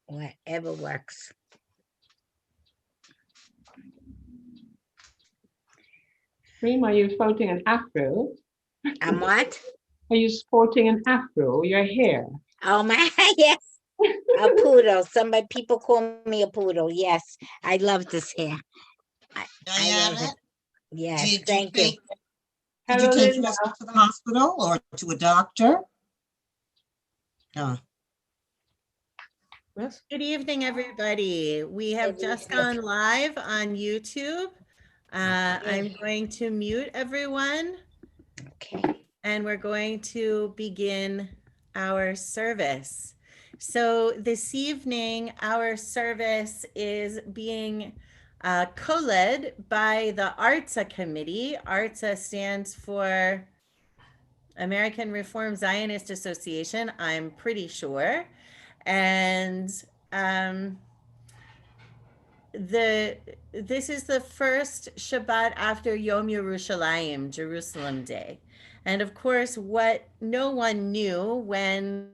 Whatever works. Reem, are you sporting an afro? I'm what? Are you sporting an afro? Your hair? Oh my, yes. A poodle. People call me a poodle. Yes. I love this hair. I love it. Diana, Yes. did you Thank you. take Hello, Linda. yourself to the hospital or to a doctor? No. Yes. Good evening, everybody. We have just gone live on YouTube. I'm going to mute everyone. Okay. And we're going to begin our service. So this evening, our service is being co-led by the ARTSA committee. ARTSA stands for American Reform Zionist Association, I'm pretty sure. And this is the first Shabbat after Yom Yerushalayim, Jerusalem Day. And of course, what no one knew when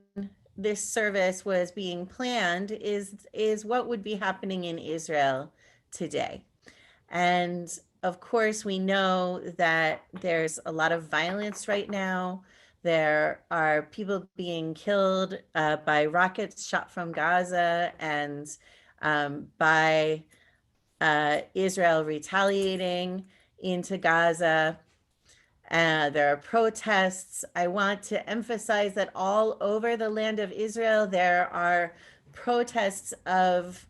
this service was being planned is what would be happening in Israel today. And of course, we know that there's a lot of violence right now. There are people being killed by rockets shot from Gaza and by Israel retaliating into Gaza. There are protests. I want to emphasize that all over the land of Israel, there are protests of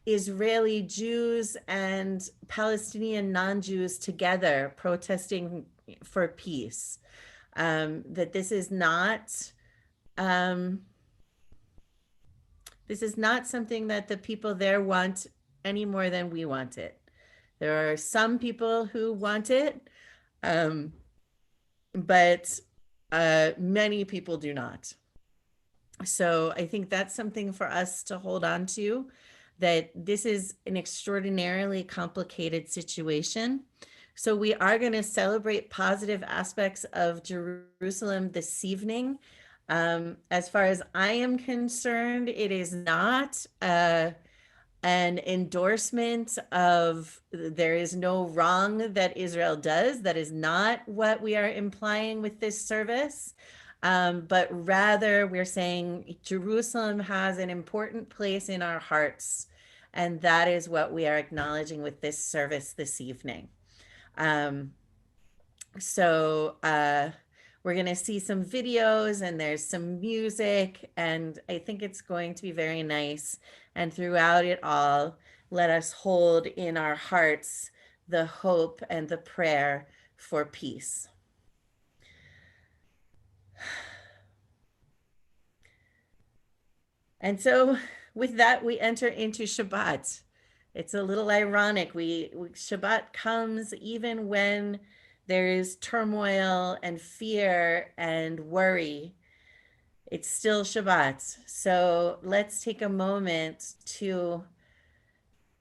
Israeli Jews and Palestinian non-Jews together protesting for peace. That this is not something that the people there want any more than we want it. There are some people who want it, but many people do not. So I think that's something for us to hold on to, that this is an extraordinarily complicated situation. So we are going to celebrate positive aspects of Jerusalem this evening. As far as I am concerned, it is not an endorsement of there is no wrong that Israel does. That is not what we are implying with this service. But rather we're saying Jerusalem has an important place in our hearts. And that is what we are acknowledging with this service this evening. So we're going to see some videos and there's some music, and I think it's going to be very nice. And throughout it all, let us hold in our hearts the hope and the prayer for peace. And so with that, we enter into Shabbat. It's a little ironic. Shabbat comes even when there is turmoil and fear and worry. It's still Shabbat. So let's take a moment to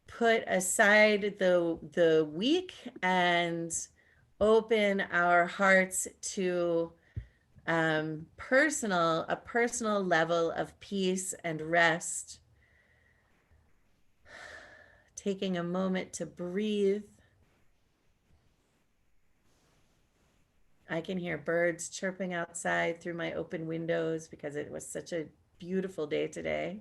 put aside the week and open our hearts to a personal level of peace and rest. Taking a moment to breathe. I can hear birds chirping outside through my open windows because it was such a beautiful day today.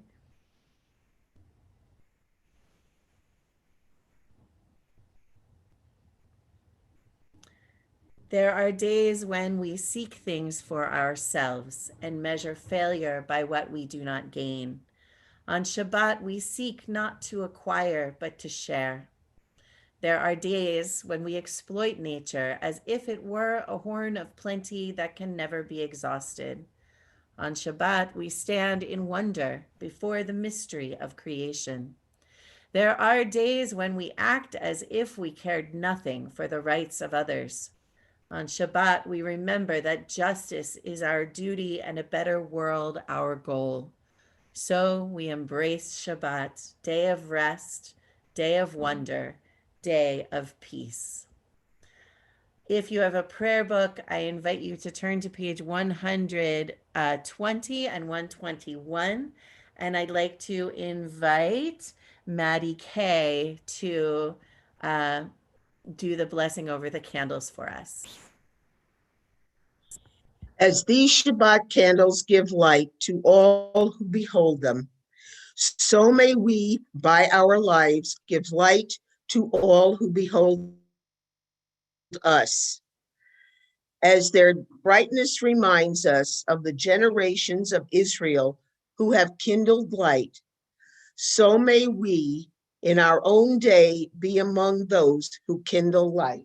There are days when we seek things for ourselves and measure failure by what we do not gain. On Shabbat, we seek not to acquire, but to share. There are days when we exploit nature as if it were a horn of plenty that can never be exhausted. On Shabbat, we stand in wonder before the mystery of creation. There are days when we act as if we cared nothing for the rights of others. On Shabbat, we remember that justice is our duty and a better world our goal. So we embrace Shabbat, day of rest, day of wonder, day of peace. If you have a prayer book, I invite you to turn to page 120 and 121 And I'd like to invite Maddie Kay to do the blessing over the candles for us. As these Shabbat candles give light to all who behold them, so may we, by our lives, give light to all who behold us. As their brightness reminds us of the generations of Israel who have kindled light, so may we, in our own day, be among those who kindle light.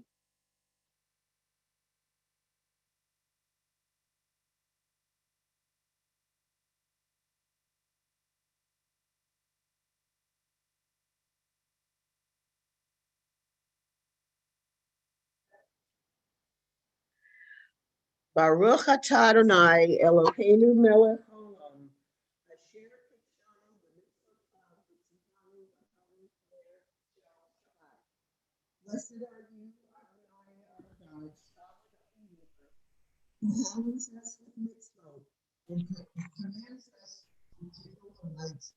Baruch atah Adonai Eloheinu melech haolam, asher kidshanu b'mitzvotav v'tzivanu b'chol Shabbat. Blessed are you, Adonai, our God, sovereign of the universe, who hallows us with mitzvot and commands us to kindle the lights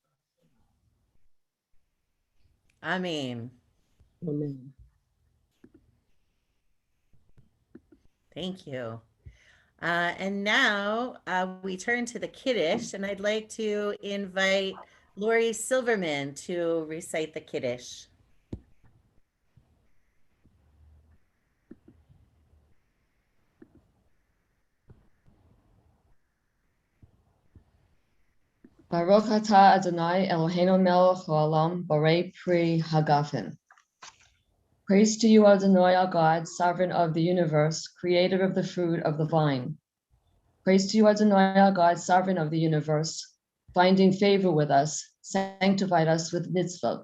I mean, of Shabbat. Amen. thank you. And now we turn to the Kiddush, and I'd like to invite Lori Silverman to recite the Kiddush. Baruch atah Adonai Eloheinu melech haolam borei pri hagafen. Praise to you, Adonai, our God, sovereign of the universe, creator of the fruit of the vine. Praise to you, Adonai, our God, sovereign of the universe, finding favor with us, sanctified us with mitzvot.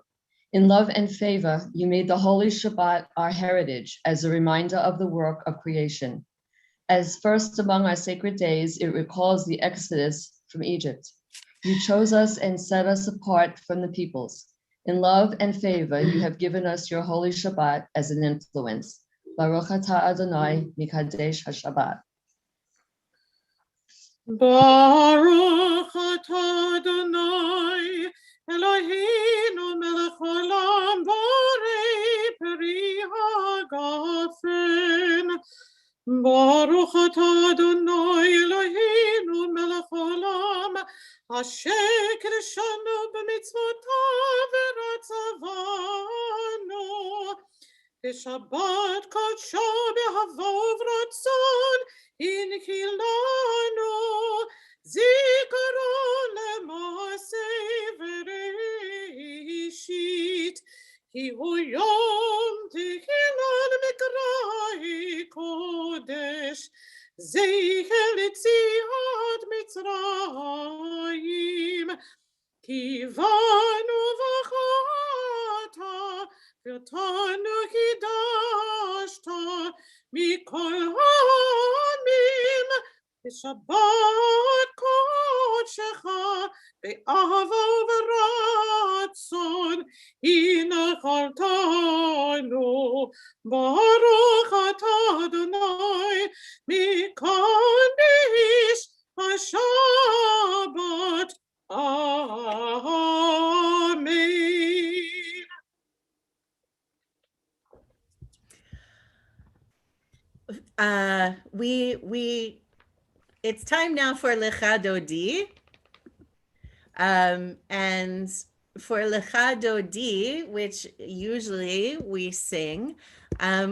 In love and favor, you made the holy Shabbat our heritage as a reminder of the work of creation. As first among our sacred days, it recalls the exodus from Egypt. You chose us and set us apart from the peoples. In love and favor, you have given us your holy Shabbat as an influence. Baruch atah Adonai mikadesh haShabbat. Baruch atah Adonai Eloheinu melech haolam borei peri hagafen. Baruch atah Adonai Eloheinu melech haolam asher kidshanu b'mitzvotav v'ratzavanu. Shabbat kodsho b'havov ratzon inkilanu zikaron le'maseh v'reishit ki hu yom tichilan mikrai kodesh zeicher l'tziat Mitzrayim kivanu v'chata v'tanu kidashta mikol ha'amim v'shabbat kodshecha be'ahava v'ratzon hinachaltanu baruch atah Adonai mikadesh haShabbat. Amen. It's time now for Lecha Dodi. And for Lecha Dodi, which usually we sing,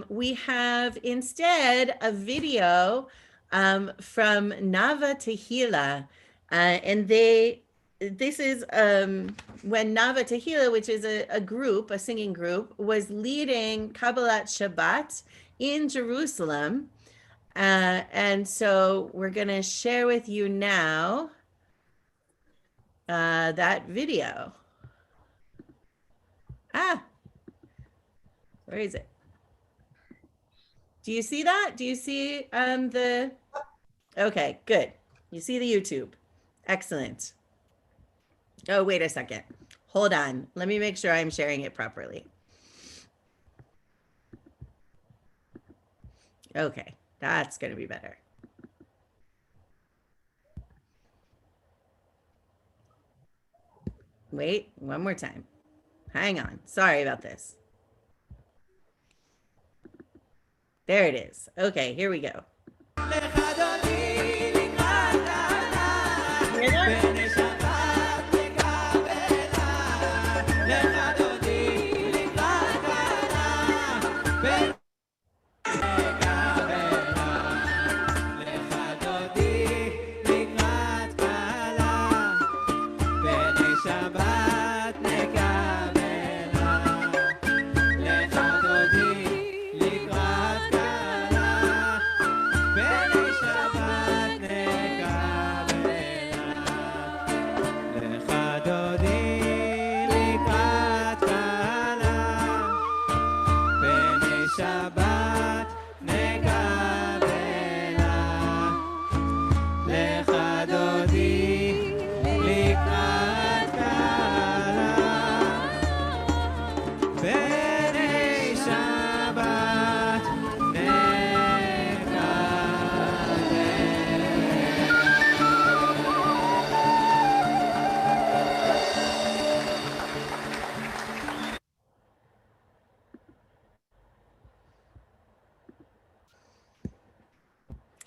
we have instead a video from Nava Tehila. And this is when Nava Tehila, which is a group, a singing group, was leading Kabbalat Shabbat in Jerusalem. And so we're going to share with you now that video. Where is it? Do you see that? Do you see the... Okay, good. You see the YouTube. Excellent. Oh, wait a second. Hold on. Let me make sure I'm sharing it properly. Okay, that's going to be better. Wait, one more time. Hang on. Sorry about this. There it is. Okay, here we go.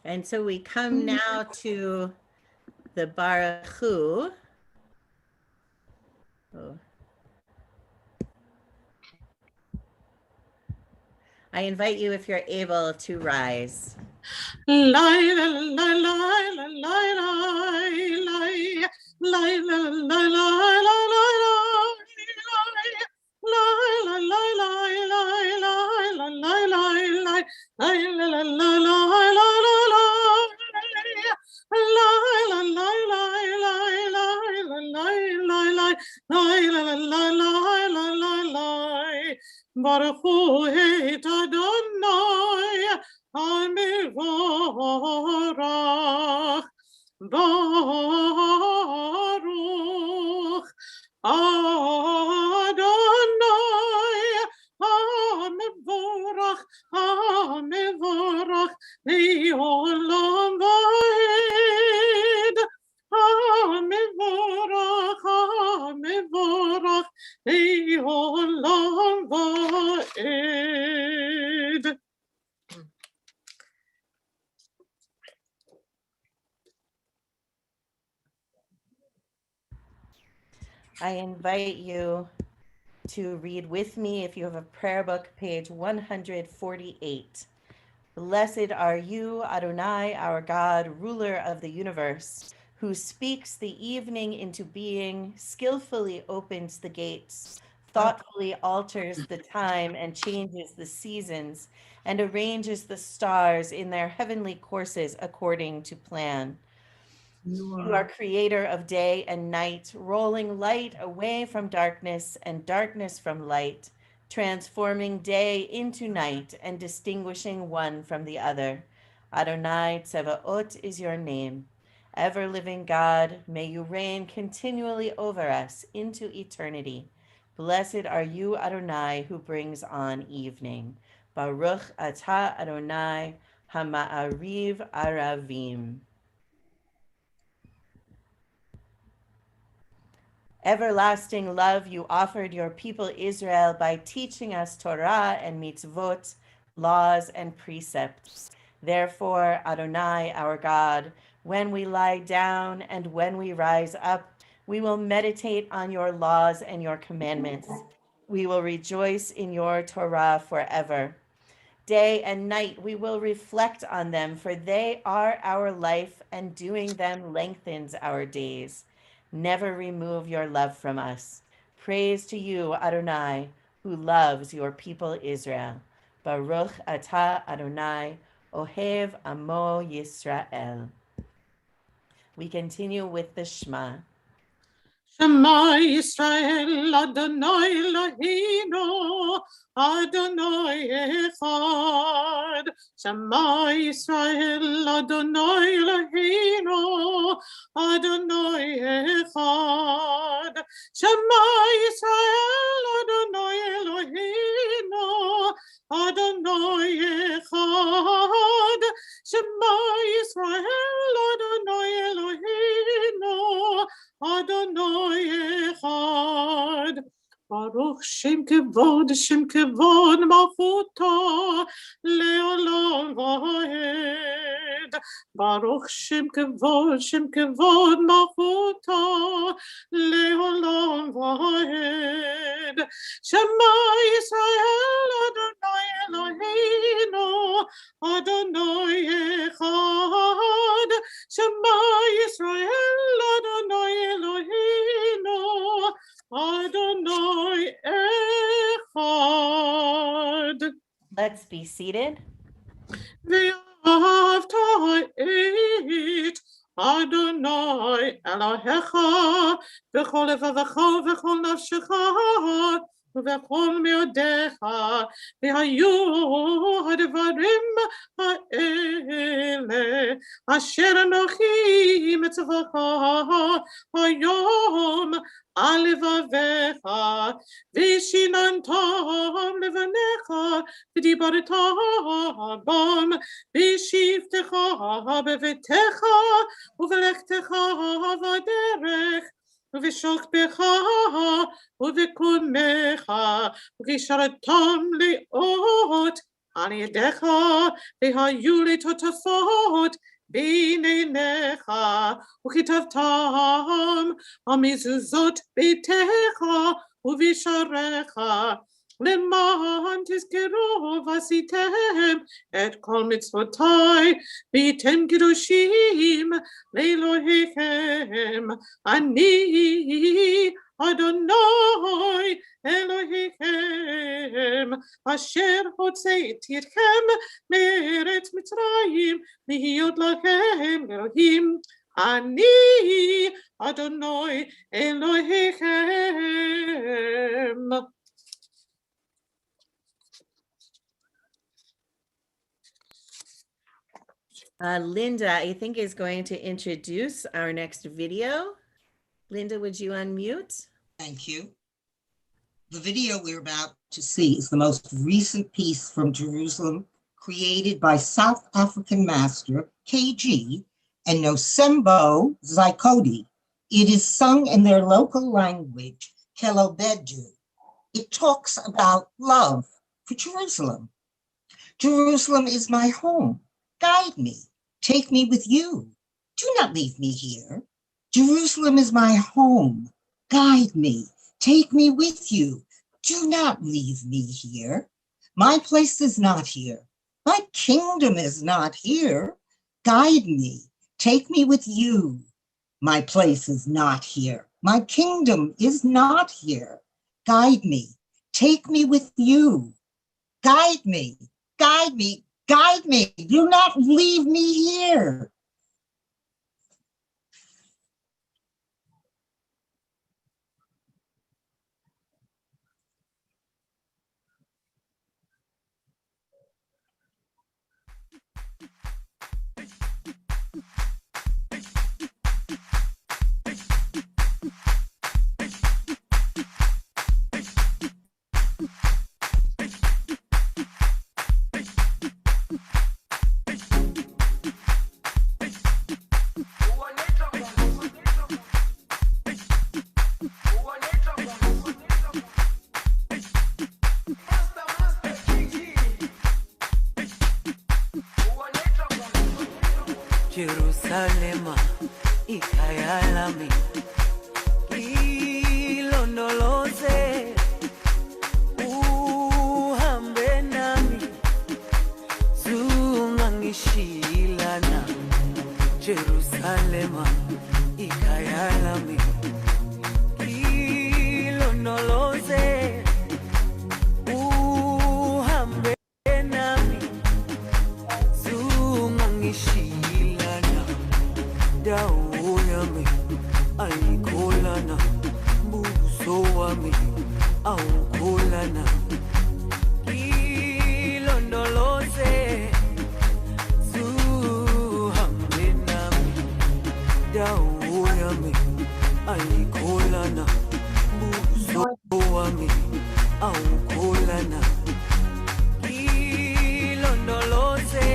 And so we come now to the Baruch Hu. Oh. I invite you, if you're able, to rise. Baruch Hu et Adonai HaMevorach Baruch Adonai HaMevorach HaMevorach Le'olam va'ed HaMevorach HaMevorach Le'olam va'ed. I invite you to read with me, if you have a prayer book, page 148. Blessed are you, Adonai, our God, ruler of the universe, who speaks the evening into being, skillfully opens the gates, thoughtfully alters the time and changes the seasons, and arranges the stars in their heavenly courses according to plan. You are creator of day and night, rolling light away from darkness and darkness from light, transforming day into night and distinguishing one from the other. Adonai Tsevaot is your name. Ever-living God, may you reign continually over us into eternity. Blessed are you, Adonai, who brings on evening. Baruch atah Adonai hama'ariv aravim. Everlasting love, you offered your people Israel by teaching us Torah and mitzvot, laws and precepts. Therefore, Adonai, our God, when we lie down and when we rise up, we will meditate on your laws and your commandments. We will rejoice in your Torah forever. Day and night we will reflect on them, for they are our life, and doing them lengthens our days. Never remove your love from us. Praise to you, Adonai, who loves your people Israel. Baruch atah Adonai, Ohev Amo Yisrael. We continue with the Shema. Shema Yisrael Adonai Eloheinu Adonai Echad. Shema Yisrael Adonai Eloheinu Adonai Echad. Shema Yisrael Adonai Eloheinu Adonai Echad. Shema Yisrael Adonai Eloheinu Adonai Eloi Echad. Baruch Shem Kevod Malchuto Leolam Vaed. Baruch Shem Kevod Malchuto Leolam Vaed. Shema Yisrael Adonai Eloheinu Adonai Echad. Shema Yisrael Adonai Eloheinu Adonai Echad. Let's be seated. Ve'ahavta et Adonai Elohecha v'chol levavecha v'chol nafshecha v'chol me'odecha v'hayu hadvarim ha'ele asher anochi mitzvacha hayom al levavecha v'shinantam levanecha v'dibartam bam v'shivtecha bevitecha ובלכתך בדרך, ובשוכבך ובקומך, וגישרתם לאות על ידיך, והיו לי תותפות בין עיניך, וכתבתם על מזוזות ביתך ובשעריך, למען תזכרו ועשיתם את כל מצוותיי, והייתם קדושים לאלוהיכם. אני אדוני אלוהיכם, אשר הוצאתי אתכם מארץ מצרים, להיות לכם אלוהים. אני אדוני אלוהיכם. Linda, I think, is going to introduce our next video. Linda, would you unmute? Thank you. The video we're about to see is the most recent piece from Jerusalem created by South African master KG and Nosembo Zikodi. It is sung in their local language, Kelobedu. It talks about love for Jerusalem. Jerusalem is my home. Guide me. Take me with you. Do not leave me here. Jerusalem is my home. Guide me. Take me with you. Do not leave me here. My place is not here. My kingdom is not here. Guide me. Take me with you. My place is not here. My kingdom is not here. Guide me. Take me with you. Guide me. Guide me. Guide me. Do not leave me here. Jerusalema ikayalami ilondoloze uhambe nami zungangishilana Jerusalema ikayalami ilondoloze uhambe nami zungangishilana dawo yami ayikholana buso wami awukholana ilondoloze zuhambe nami dawo yami ayikholana buso wami awukholana ilondoloze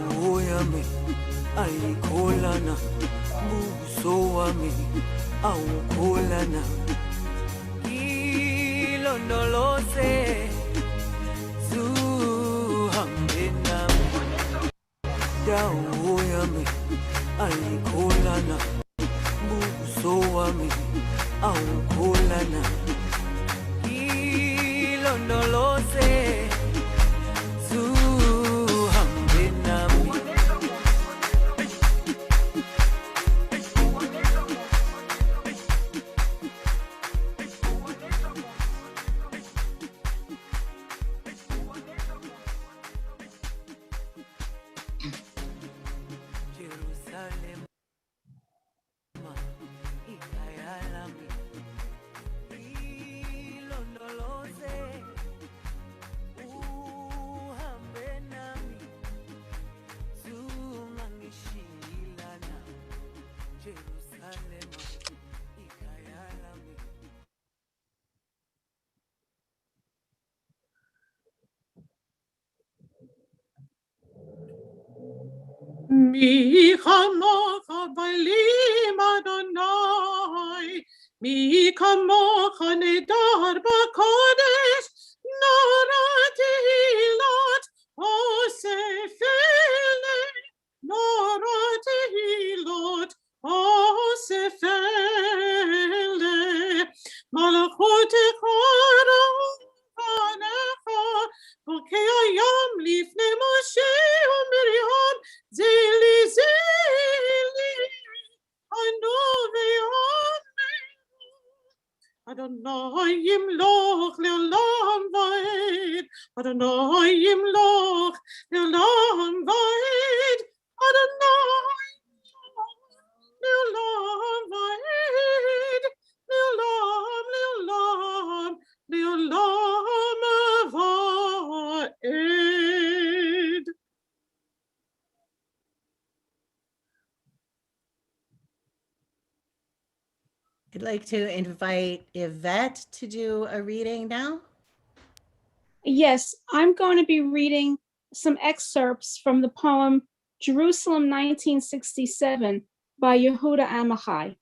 dawo yami ayikholana buso wami awukholana ilondoloze zuhambe nami dawo yami ayikholana buso wami awukholana ilondoloze zuhambe nami Jerusalem ikayalami ilondoloze uhambe nami zungangishilana Jerusalem ikayalami Mi chamocha b'elim Adonai, mi kamocha nedar b'kodesh, nora tehilot osefele, nora tehilot osefele, malchutecha ravanecha, b'kei hayam lifnei Moshe u'Miriam, zili zili, anu ve'amenu, Adonai yimloch le'olam va'ed, Adonai yimloch le'olam va'ed, Adonai le'olam va'ed, le'olam, le'olam, le'olam va'ed. I'd like to invite Yvette to do a reading now. Yes, I'm going to be reading some excerpts from the poem Jerusalem 1967 by Yehuda Amichai.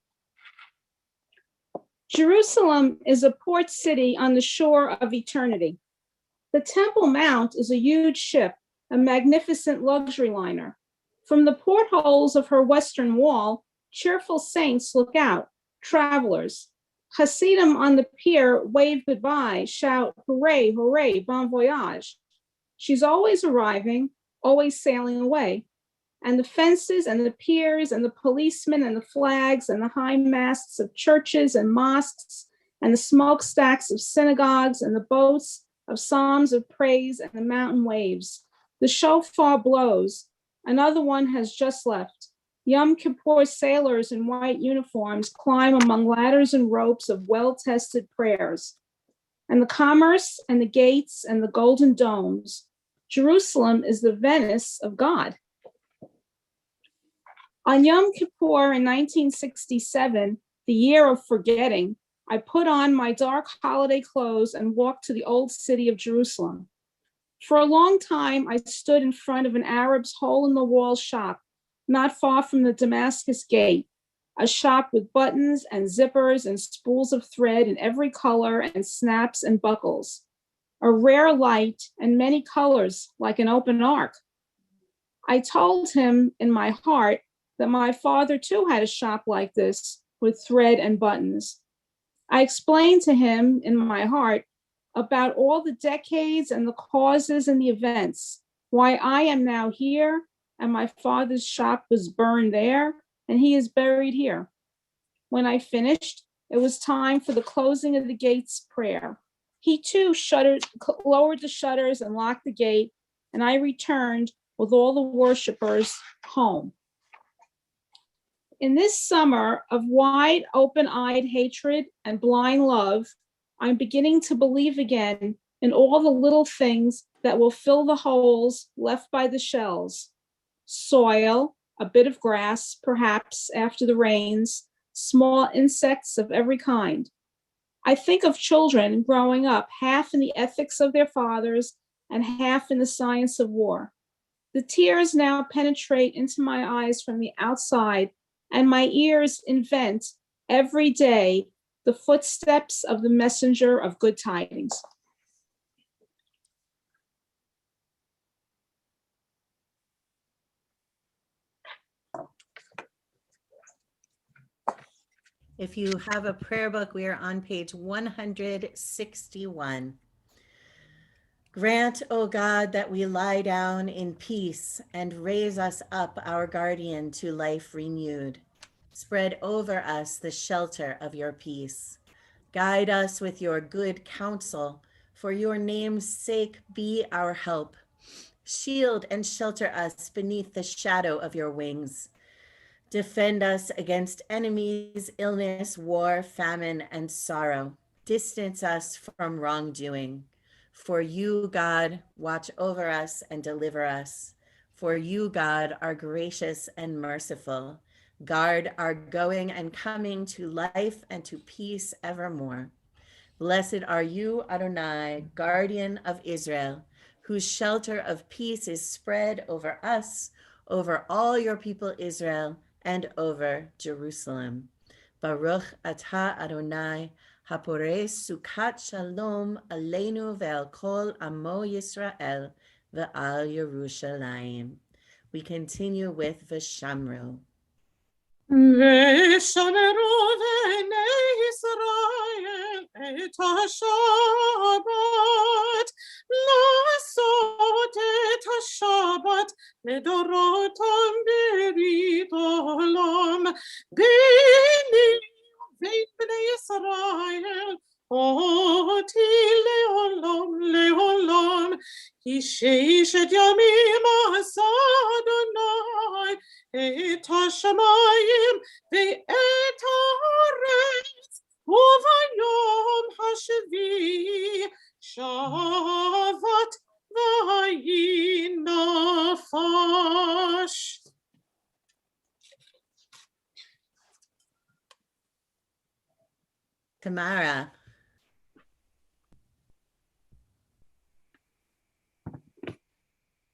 Jerusalem is a port city on the shore of eternity. The Temple Mount is a huge ship, a magnificent luxury liner. From the portholes of her western wall, cheerful saints look out, travelers. Hasidim on the pier wave goodbye, shout, hooray, hooray, bon voyage. She's always arriving, always sailing away. And the fences and the piers and the policemen and the flags and the high masts of churches and mosques and the smokestacks of synagogues and the boats of psalms of praise and the mountain waves. The shofar blows. Another one has just left. Yom Kippur sailors in white uniforms climb among ladders and ropes of well-tested prayers. And the commerce and the gates and the golden domes. Jerusalem is the Venice of God. On Yom Kippur in 1967, the year of forgetting, I put on my dark holiday clothes and walked to the old city of Jerusalem. For a long time, I stood in front of an Arab's hole-in-the-wall shop, not far from the Damascus Gate, a shop with buttons and zippers and spools of thread in every color and snaps and buckles, a rare light and many colors like an open ark. I told him in my heart that my father too had a shop like this with thread and buttons. I explained to him in my heart about all the decades and the causes and the events, why I am now here and my father's shop was burned there and he is buried here. When I finished, it was time for the closing of the gates prayer. He too lowered the shutters and locked the gate, and I returned with all the worshipers home. In this summer of wide, open-eyed hatred and blind love, I'm beginning to believe again in all the little things that will fill the holes left by the shells. Soil, a bit of grass, perhaps after the rains, small insects of every kind. I think of children growing up half in the ethics of their fathers and half in the science of war. The tears now penetrate into my eyes from the outside, and my ears invent every day the footsteps of the messenger of good tidings. If you have a prayer book, we are on page 161. Grant, O God, that we lie down in peace and raise us up, our guardian, to life renewed. Spread over us the shelter of your peace. Guide us with your good counsel. For your name's sake, be our help. Shield and shelter us beneath the shadow of your wings. Defend us against enemies, illness, war, famine, and sorrow. Distance us from wrongdoing. For you, God, watch over us and deliver us. For you, God, are gracious and merciful. Guard our going and coming to life and to peace evermore. Blessed are you, Adonai, guardian of Israel, whose shelter of peace is spread over us, over all your people Israel, and over Jerusalem. Baruch atah Adonai, haporeh sukat shalom aleinu ve'al kol amo Yisrael ve'al Yerushalayim. We continue with V'shamru. ושמרו בני ישראל את השבת, לעשות את השבת לדורותם ברית עולם, ביני ובין בני ישראל אותי לעולם לעולם, כי ששת ימים עשה אדוני את השמיים ואת הארץ, וביום השביעי שבת וינפש. Tamara.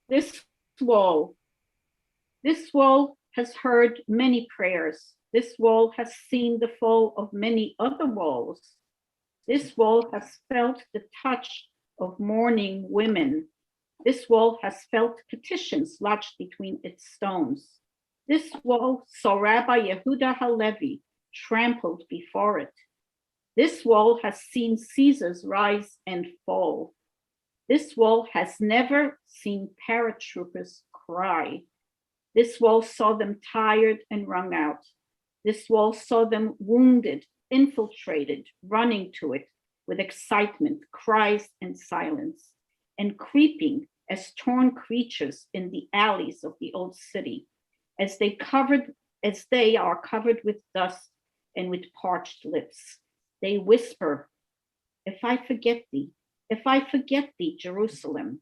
This wall has heard many prayers. This wall has seen the fall of many other walls. This wall has felt the touch of mourning women. This wall has felt petitions lodged between its stones. This wall saw Rabbi Yehuda Halevi trampled before it. This wall has seen Caesars rise and fall. This wall has never seen paratroopers cry. This wall saw them tired and wrung out. This wall saw them wounded, infiltrated, running to it with excitement, cries, and silence, and creeping as torn creatures in the alleys of the old city, as they are covered with dust and with parched lips. They whisper, if I forget thee, Jerusalem.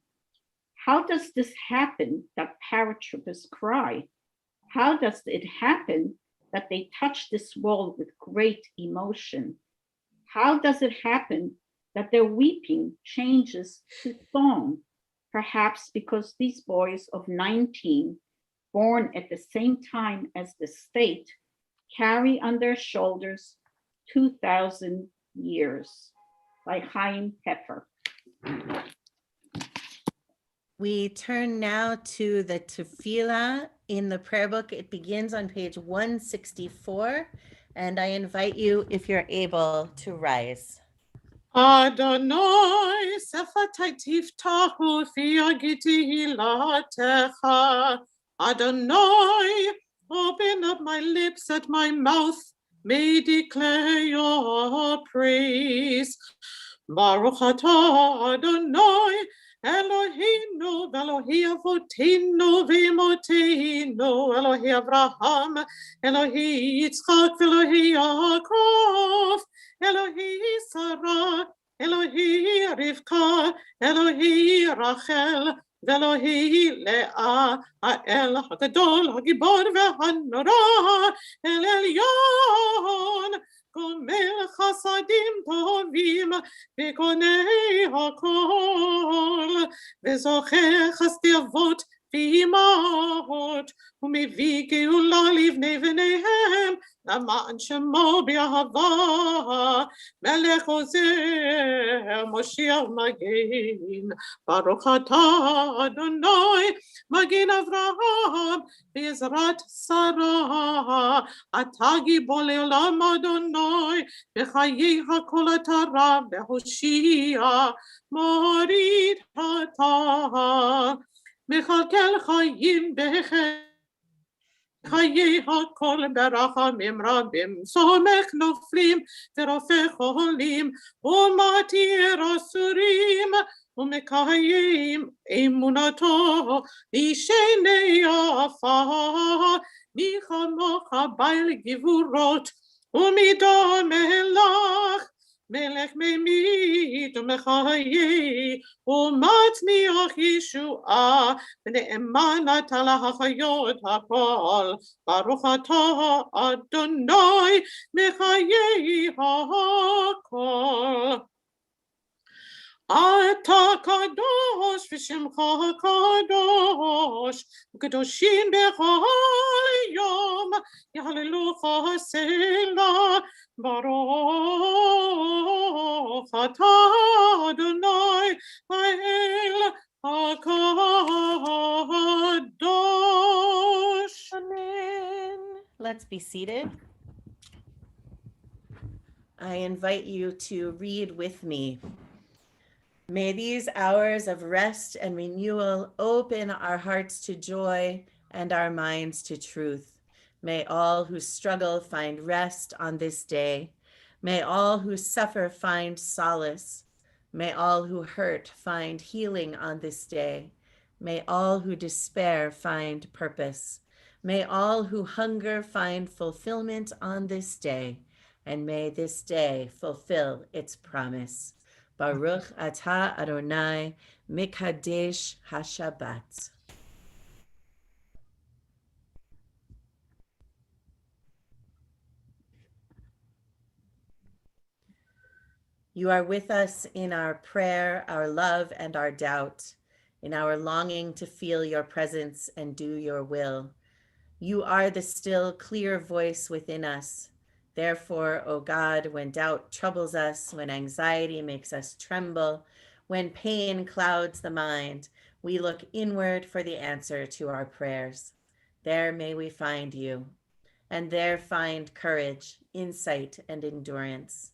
How does this happen that paratroopers cry? How does it happen that they touch this wall with great emotion? How does it happen that their weeping changes to song? Perhaps because these boys of 19, born at the same time as the state, carry on their shoulders 2,000 years. By Chaim Peffer. We turn now to the tefillah in the prayer book. It begins on page 164, and I invite you, if you're able, to rise. Adonai sefatai tiftahu fi tehillatcha. Adonai, open up my lips, that my mouth may declare your praise. Baruch atah Adonai Eloheinu v'Elohi avotenu v'imotenu, Elohi Avraham, Elohi Yitzchak v'Elohi Yaakov, Elohi Sarah, Elohi Rivka, Elohi Rachel, Velohi Leah, El HaGadol, HaGibor v'Hanora, El Elyon, Gomel Chasadim Tovim, V'Konei HaKol, V'Zocher Chasdei Avot, ואימהות, ומביא גאולה לבני בניהם, למען שמו באהבה, מלך עוזר, מושיע מגן, ברוך אתה אדוני, מגן אברהם, בעזרת שרה, אתה גיבור לעולם אדוני, בחיי הכל אתה רב והושיע, מוריד אתה, מכלכל חיים חיי הכל ברחמים רבים, סומך נופלים ורופא חולים, ומתיר אסורים, ומקיים אמונתו, אישני עפר, מי כמוך בעל גבורות, ומידו מלך, מלך ממית ומחיי, ומצמיח ישועה, ונאמן אתה להחיות הכל, ברוך אתה אדוני מחיי הכל. אתה קדוש ושמך קדוש, וקדושים בכל יום, יהללוך סלה, ברוך אתה אדוני האל הקדוש. Amen. Let's be seated. I invite you to read with me. May these hours of rest and renewal open our hearts to joy and our minds to truth. May all who struggle find rest on this day. May all who suffer find solace. May all who hurt find healing on this day. May all who despair find purpose. May all who hunger find fulfillment on this day. And may this day fulfill its promise. Baruch atah Adonai Mikadesh HaShabbat. You are with us in our prayer, our love, and our doubt, in our longing to feel your presence and do your will. You are the still, clear voice within us. Therefore, O God, when doubt troubles us, when anxiety makes us tremble, when pain clouds the mind, we look inward for the answer to our prayers. There may we find you, and there find courage, insight, and endurance.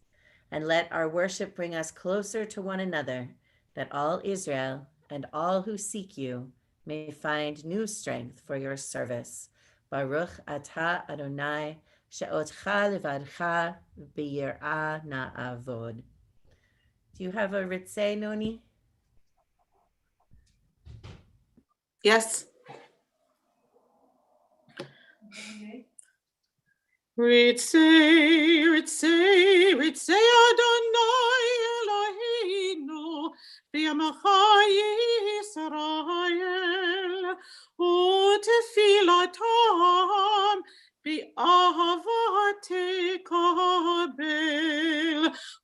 And let our worship bring us closer to one another, that all Israel and all who seek you may find new strength for your service. Baruch atah Adonai, she'otcha levadcha b'yirah na'avod. Do you have a ritzeh, Noni? Yes. Ritzeh, ritzeh, ritzeh Adonai Eloheinu, v'yamacha Yisrael, u'tefilatam b'ahava tekabel,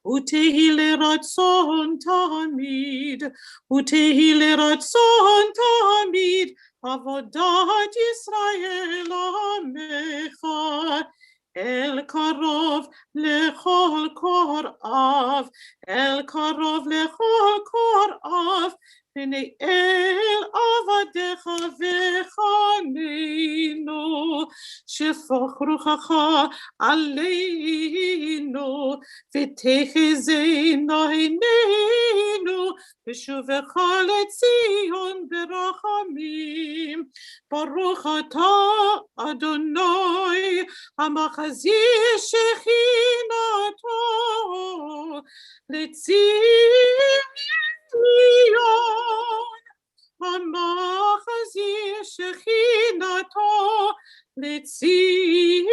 u'tehi leratzon tamid, u'tehi leratzon tamid, avodat Yisrael amecha. El karov lechol kor av, El karov lechol kor av, Pnei el avadecha v'chanenu, Shefoch ruchacha aleinu, V'techezena einenu, V'shuvecha leTzion berachamim. Baruch atah Adonai, המחזיר שכינתו לציון, המחזיר שכינתו לציון.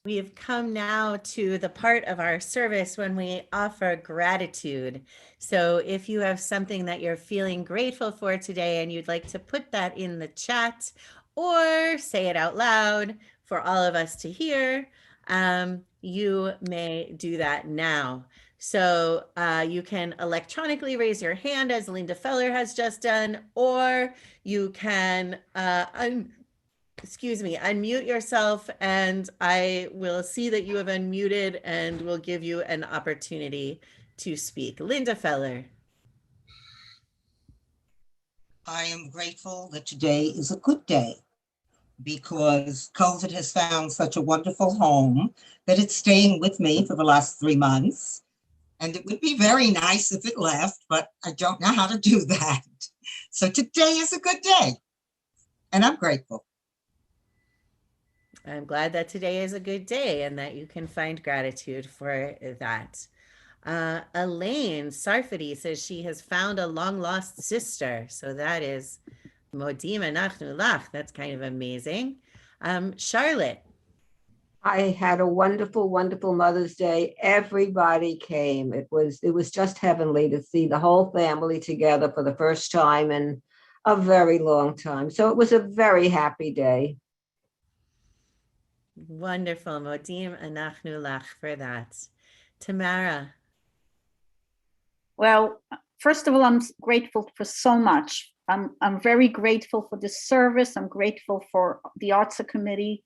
We have come now to the part of our service when we offer gratitude. So if you have something that you're feeling grateful for today and you'd like to put that in the chat or say it out loud for all of us to hear, you may do that now. So you can electronically raise your hand as Linda Feller has just done, or you can unmute yourself, and I will see that you have unmuted and will give you an opportunity to speak. Linda Feller. I am grateful that today is a good day because COVID has found such a wonderful home that it's staying with me for the last 3 months. And it would be very nice if it left, but I don't know how to do that. So today is a good day, and I'm grateful. I'm glad that today is a good day and that you can find gratitude for that. Elaine Sarfati says she has found a long lost sister. So that is Modim Anachnu Lach. That's kind of amazing. Charlotte. I had a wonderful, wonderful Mother's Day. Everybody came. It was just heavenly to see the whole family together for the first time in a very long time. So it was a very happy day. Wonderful. Modim Anachnu Lach for that. Tamara. Well, first of all, I'm grateful for so much. I'm very grateful for this service. I'm grateful for the Arts Committee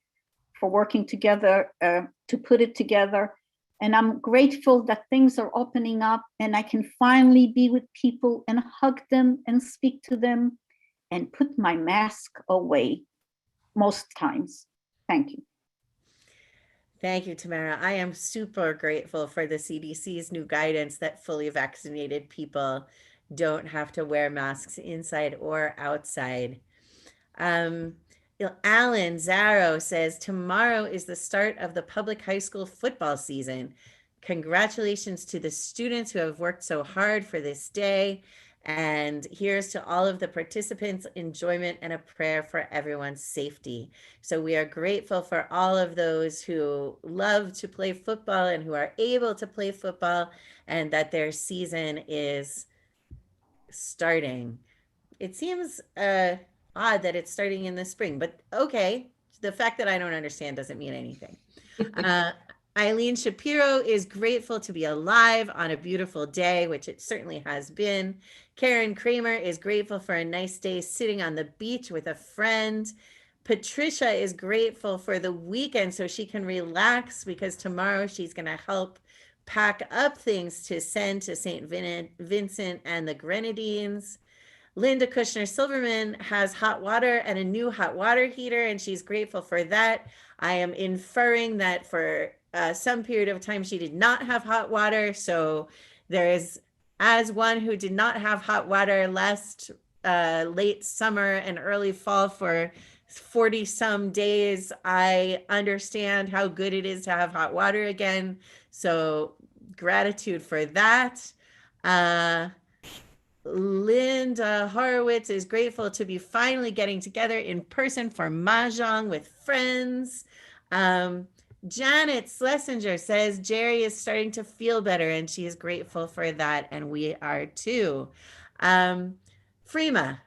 for working together to put it together. And I'm grateful that things are opening up and I can finally be with people and hug them and speak to them and put my mask away most times. Thank you. Thank you, Tamara. I am super grateful for the CDC's new guidance that fully vaccinated people don't have to wear masks inside or outside. Alan Zaro says, tomorrow is the start of the public high school football season. Congratulations to the students who have worked so hard for this day. And here's to all of the participants, enjoyment, and a prayer for everyone's safety. So we are grateful for all of those who love to play football and who are able to play football, and that their season is starting. It seems odd that it's starting in the spring, but okay. The fact that I don't understand doesn't mean anything. Eileen Shapiro is grateful to be alive on a beautiful day, which it certainly has been. Karen Kramer is grateful for a nice day sitting on the beach with a friend. Patricia is grateful for the weekend so she can relax because tomorrow she's going to help pack up things to send to St. Vincent and the Grenadines. Linda Kushner Silverman has hot water and a new hot water heater, and she's grateful for that. I am inferring that for some period of time she did not have hot water. So there is, as one who did not have hot water last late summer and early fall for 40 some days, I understand how good it is to have hot water again. So gratitude for that. Linda Horowitz is grateful to be finally getting together in person for Mahjong with friends. Janet Schlesinger says Jerry is starting to feel better and she is grateful for that, and we are too. Freema.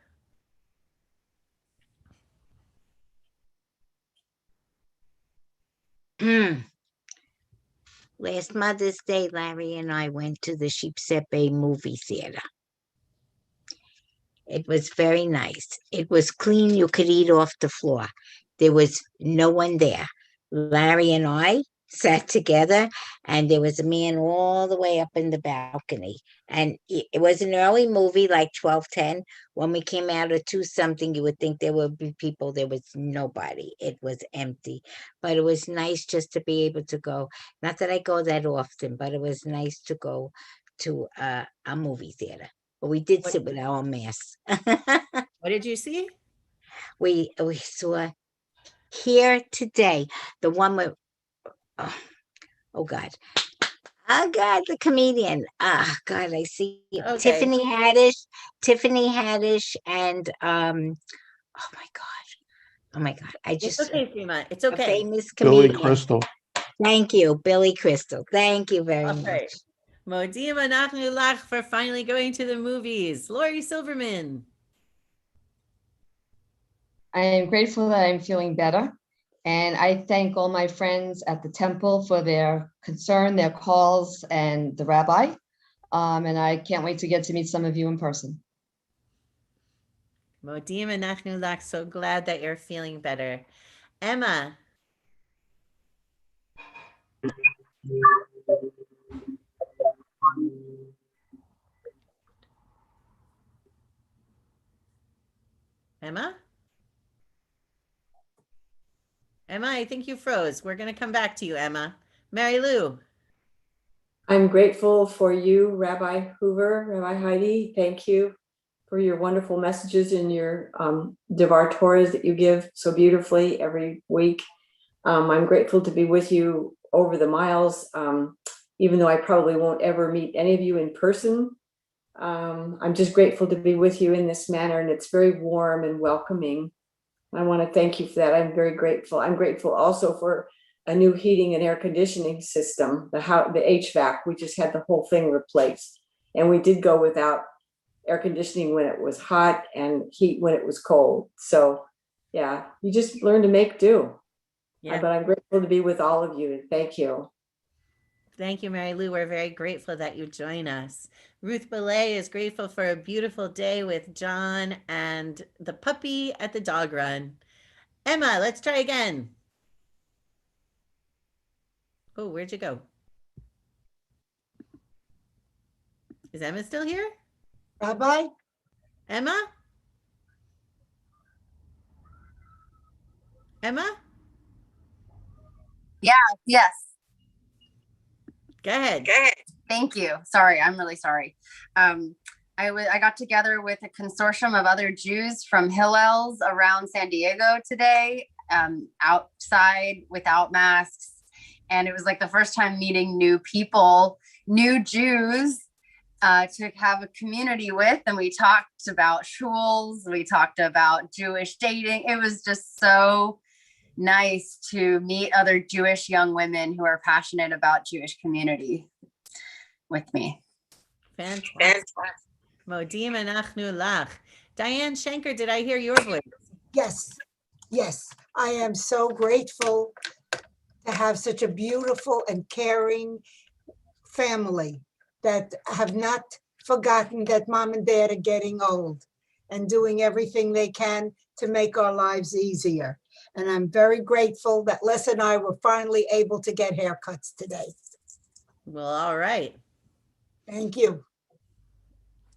Last Mother's Day, Larry and I went to the Sheepshead Bay movie theater. It was very nice. It was clean. You could eat off the floor. There was no one there. Larry and I sat together, and there was a man all the way up in the balcony. And it was an early movie, like 12:10. When we came out at 2 something, you would think there would be people. There was nobody. It was empty. But it was nice just to be able to go. Not that I go that often, but it was nice to go to a movie theater. But we did sit with our masks. What did you see? We saw Here Today, the one with oh God, the comedian. God, I see Okay. Tiffany Haddish, and oh my God, I just It's okay, Freema. It's a okay. famous comedian. Billy Crystal. Thank you, Billy Crystal. Thank you very All much. right. Modim Anachnu Lach for finally going to the movies. Lori Silverman. I am grateful that I'm feeling better. And I thank all my friends at the temple for their concern, their calls, and the rabbi. And I can't wait to get to meet some of you in person. Modim anachnu lach, so glad that you're feeling better. Emma. Emma? Emma, I think you froze. We're going to come back to you, Emma. Mary Lou. I'm grateful for you, Rabbi Hoover, Rabbi Heidi. Thank you for your wonderful messages and your Devar Torahs that you give so beautifully every week. I'm grateful to be with you over the miles, even though I probably won't ever meet any of you in person. I'm just grateful to be with you in this manner, and it's very warm and welcoming. I want to thank you for that. I'm very grateful. I'm grateful also for a new heating and air conditioning system, the HVAC. We just had the whole thing replaced, and we did go without air conditioning when it was hot and heat when it was cold. So yeah, you just learn to make do. Yeah. But I'm grateful to be with all of you. Thank you. Thank you, Mary Lou. We're very grateful that you join us. Ruth Belay is grateful for a beautiful day with John and the puppy at the dog run. Emma, let's try again. Oh, where'd you go? Is Emma still here? Rabbi? Emma? Emma? Yes. Go ahead. Thank you. Sorry, I'm really sorry. I got together with a consortium of other Jews from Hillels around San Diego today, outside without masks. And it was like the first time meeting new people, new Jews to have a community with. And we talked about shuls, we talked about Jewish dating. It was just so nice to meet other Jewish young women who are passionate about Jewish community with me. Fantastic. Modim anachnu lach. Diane Schenker, did I hear your voice? Yes. I am so grateful to have such a beautiful and caring family that have not forgotten that mom and dad are getting old and doing everything they can to make our lives easier. And I'm very grateful that Les and I were finally able to get haircuts today. Well, all right. Thank you.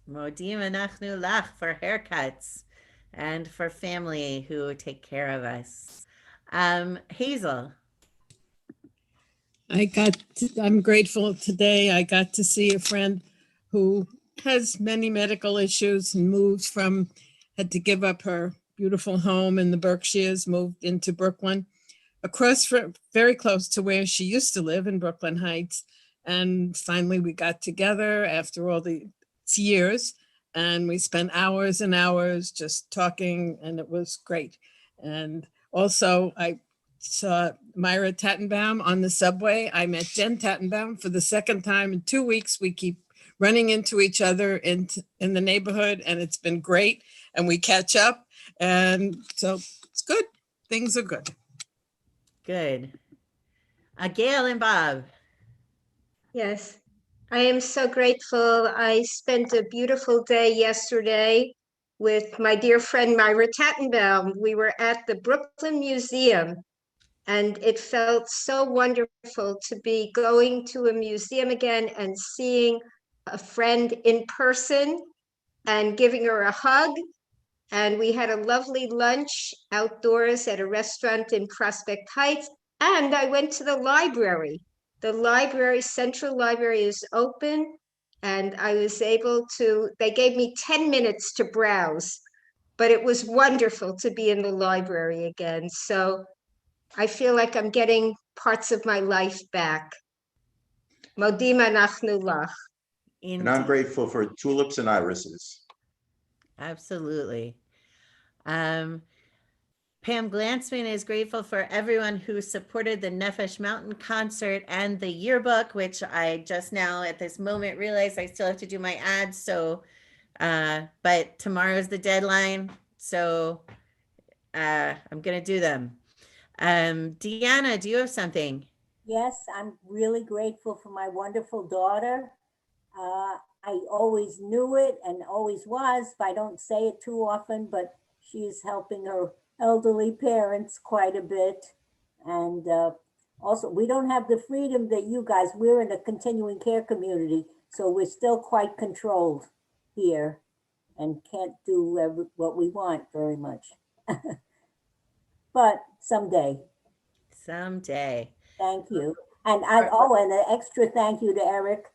Modim anachnu lach for haircuts and for family who take care of us. Hazel. I'm grateful today. I got to see a friend who has many medical issues and had to give up her beautiful home in the Berkshires, moved into Brooklyn, very close to where she used to live in Brooklyn Heights. And finally we got together after all these years, and we spent hours and hours just talking, and it was great. And also I saw Myra Tattenbaum on the subway. I met Jen Tattenbaum for the second time in 2 weeks. We keep running into each other in the neighborhood, and it's been great. And we catch up, and so it's good. Things are good. Good. Gail and Bob. Yes, I am so grateful. I spent a beautiful day yesterday with my dear friend Myra Tattenbaum. We were at the Brooklyn Museum, and it felt so wonderful to be going to a museum again and seeing a friend in person and giving her a hug. And we had a lovely lunch outdoors at a restaurant in Prospect Heights. And I went to the library. The Central Library is open, and I was able to, they gave me 10 minutes to browse, but it was wonderful to be in the library again. So I feel like I'm getting parts of my life back. Modim anachnu lach. And I'm grateful for tulips and irises. Absolutely. Pam Glantzman is grateful for everyone who supported the Nefesh Mountain concert and the yearbook, which I just now at this moment realized I still have to do my ads. So, but tomorrow's the deadline. So I'm going to do them. Deanna, do you have something? Yes, I'm really grateful for my wonderful daughter. I always knew it and always was, but I don't say it too often, but she's helping her elderly parents quite a bit. And also, we don't have the freedom that you guys, we're in a continuing care community, so we're still quite controlled here and can't do what we want very much. But someday. Someday. Thank you. And and an extra thank you to Eric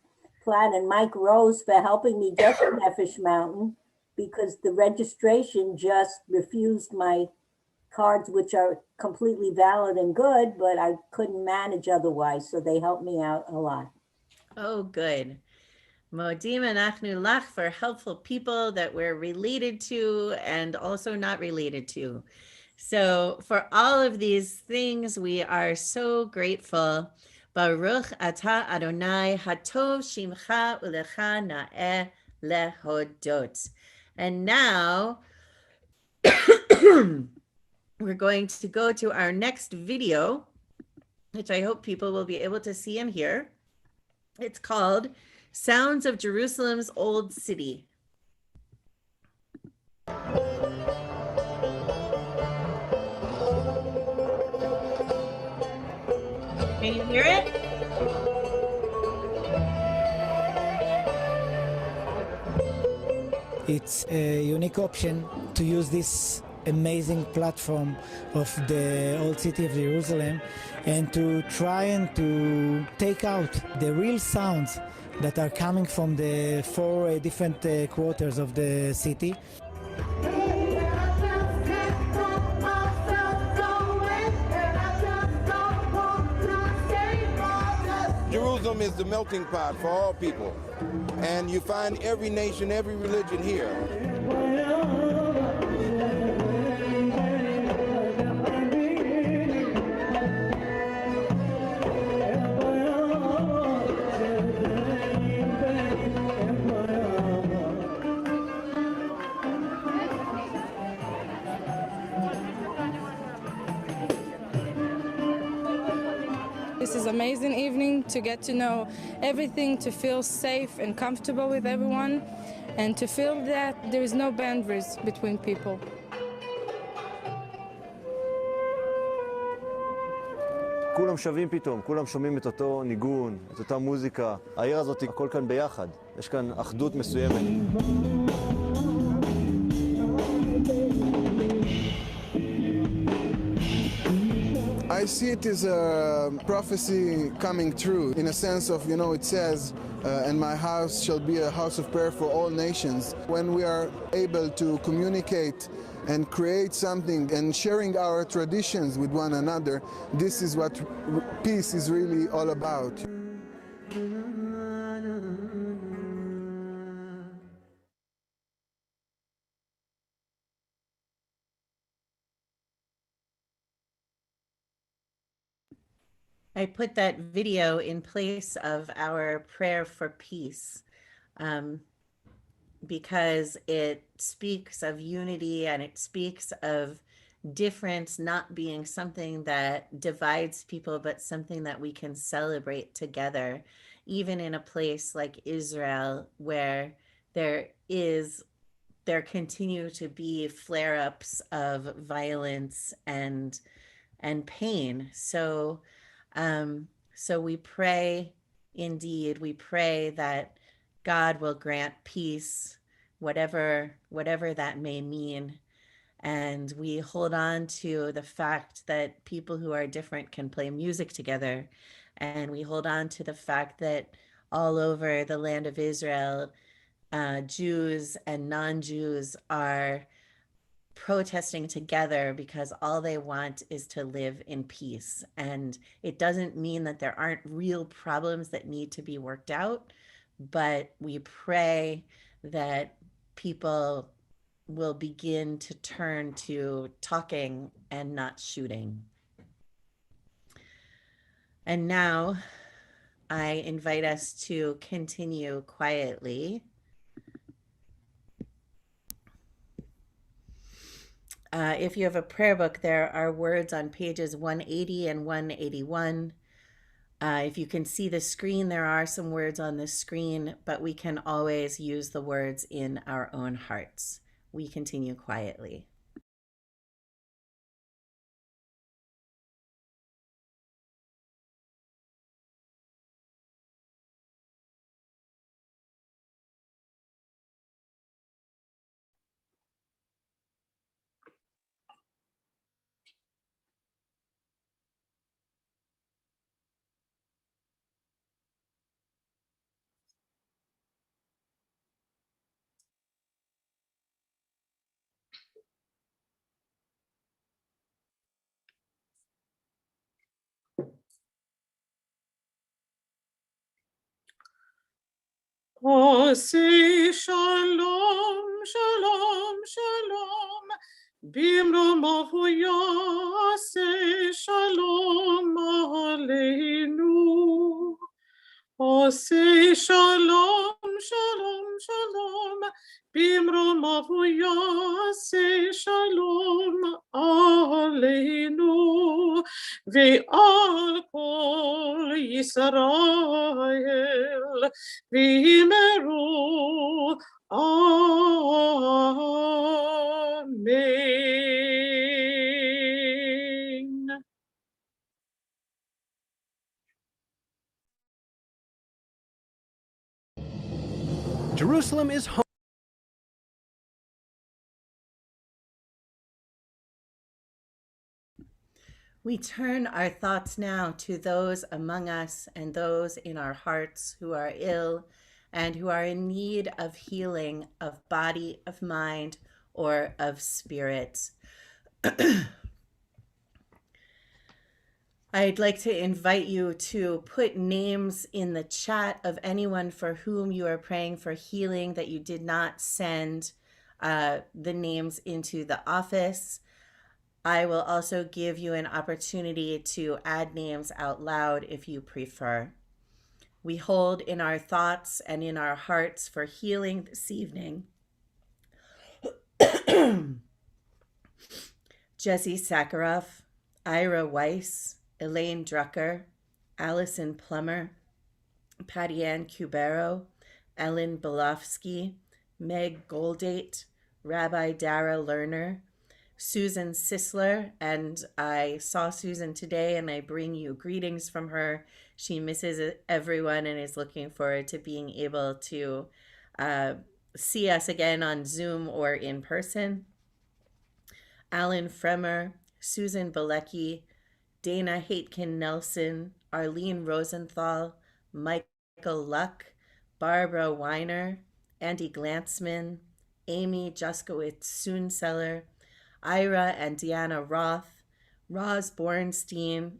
Platt and Mike Rose for helping me get to Nefesh Mountain, because the registration just refused my cards, which are completely valid and good, but I couldn't manage otherwise. So they helped me out a lot. Oh, good. Modim anachnu lach, for helpful people that we're related to and also not related to. So for all of these things, we are so grateful. Baruch atah Adonai hatov shimcha ulecha na'eh lehodot. And now we're going to go to our next video, which I hope people will be able to see and hear. It's called Sounds of Jerusalem's Old City. Can you hear it? It's a unique option to use this amazing platform of the old city of Jerusalem and to try and to take out the real sounds that are coming from the four different quarters of the city. Jerusalem is the melting pot for all people, and you find every nation, every religion here. This is an amazing evening to get to know everything, to feel safe and comfortable with everyone, and to feel that there is no boundaries between people. כולם שווים פתאום, כולם שומעים את אותו ניגון, את אותה מוזיקה. העיר הזאת, הכל כאן ביחד. יש כאן אחדות מסוימת. I see it as a prophecy coming true, in a sense of, it says, and my house shall be a house of prayer for all nations. When we are able to communicate and create something and sharing our traditions with one another, this is what peace is really all about. I put that video in place of our prayer for peace, because it speaks of unity and it speaks of difference not being something that divides people, but something that we can celebrate together, even in a place like Israel, where there continue to be flare-ups of violence and pain. So we pray, indeed, we pray that God will grant peace, whatever that may mean. And we hold on to the fact that people who are different can play music together. And we hold on to the fact that all over the land of Israel, Jews and non-Jews are protesting together because all they want is to live in peace. And it doesn't mean that there aren't real problems that need to be worked out, but we pray that people will begin to turn to talking and not shooting. And now I invite us to continue quietly. If you have a prayer book, there are words on pages 180 and 181. If you can see the screen, there are some words on the screen, but we can always use the words in our own hearts. We continue quietly. Ose shalom, shalom, shalom. Bimromavu yase shalom aleinu. Ose shalom, shalom, shalom. Bimromavu yase shalom aleinu. Ve'al kol Yisrael v'yimeru. Amen. Jerusalem is home. We turn our thoughts now to those among us and those in our hearts who are ill and who are in need of healing of body, of mind, or of spirit. I'd like to invite you to put names in the chat of anyone for whom you are praying for healing that you did not send the names into the office. I will also give you an opportunity to add names out loud if you prefer. We hold in our thoughts and in our hearts for healing this evening Jesse Sakharov, Ira Weiss, Elaine Drucker, Allison Plummer, Patty Ann Cubero, Ellen Belofsky, Meg Goldate, Rabbi Dara Lerner, Susan Sisler, and I saw Susan today and I bring you greetings from her. She misses everyone and is looking forward to being able to see us again on Zoom or in person. Alan Fremer, Susan Bilecki, Dana Haitkin Nelson, Arlene Rosenthal, Michael Luck, Barbara Weiner, Andy Glantzman, Amy Juskowitz Soonseller, Ira and Deanna Roth, Roz Bornstein,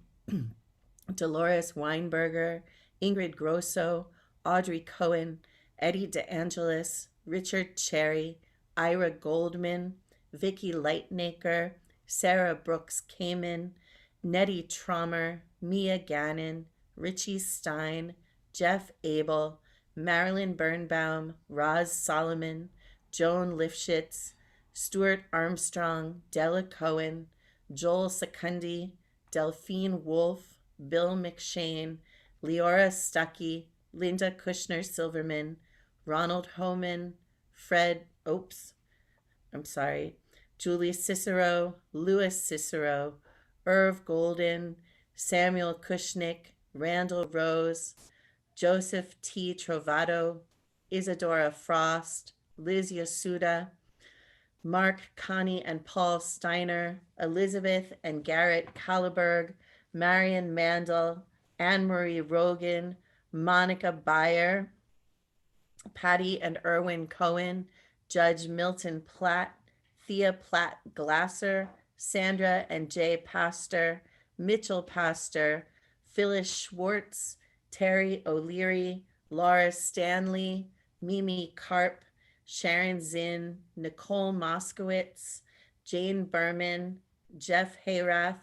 Dolores Weinberger, Ingrid Grosso, Audrey Cohen, Eddie DeAngelis, Richard Cherry, Ira Goldman, Vicki Lightnaker, Sarah Brooks Kamen, Nettie Trommer, Mia Gannon, Richie Stein, Jeff Abel, Marilyn Birnbaum, Roz Solomon, Joan Lifshitz, Stuart Armstrong, Della Cohen, Joel Secundi, Delphine Wolfe, Bill McShane, Leora Stuckey, Linda Kushner Silverman, Ronald Homan, Julie Cicero, Louis Cicero, Irv Golden, Samuel Kushnick, Randall Rose, Joseph T. Trovato, Isadora Frost, Liz Yasuda, Mark, Connie, and Paul Steiner, Elizabeth and Garrett Kalleberg, Marion Mandel, Anne-Marie Rogan, Monica Bayer, Patty and Erwin Cohen, Judge Milton Platt, Thea Platt Glasser, Sandra and Jay Pastor, Mitchell Pastor, Phyllis Schwartz, Terry O'Leary, Laura Stanley, Mimi Karp, Sharon Zinn, Nicole Moskowitz, Jane Berman, Jeff Hayrath,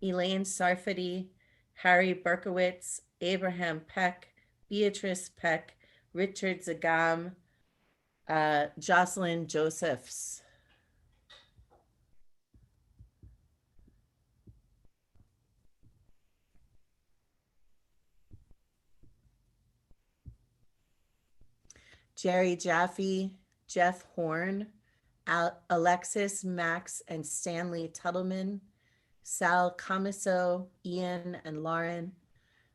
Elaine Sarfati, Harry Berkowitz, Abraham Peck, Beatrice Peck, Richard Zagam, Jocelyn Josephs. Jerry Jaffe, Jeff Horn, Alexis, Max, and Stanley Tuttleman, Sal Camiso, Ian and Lauren,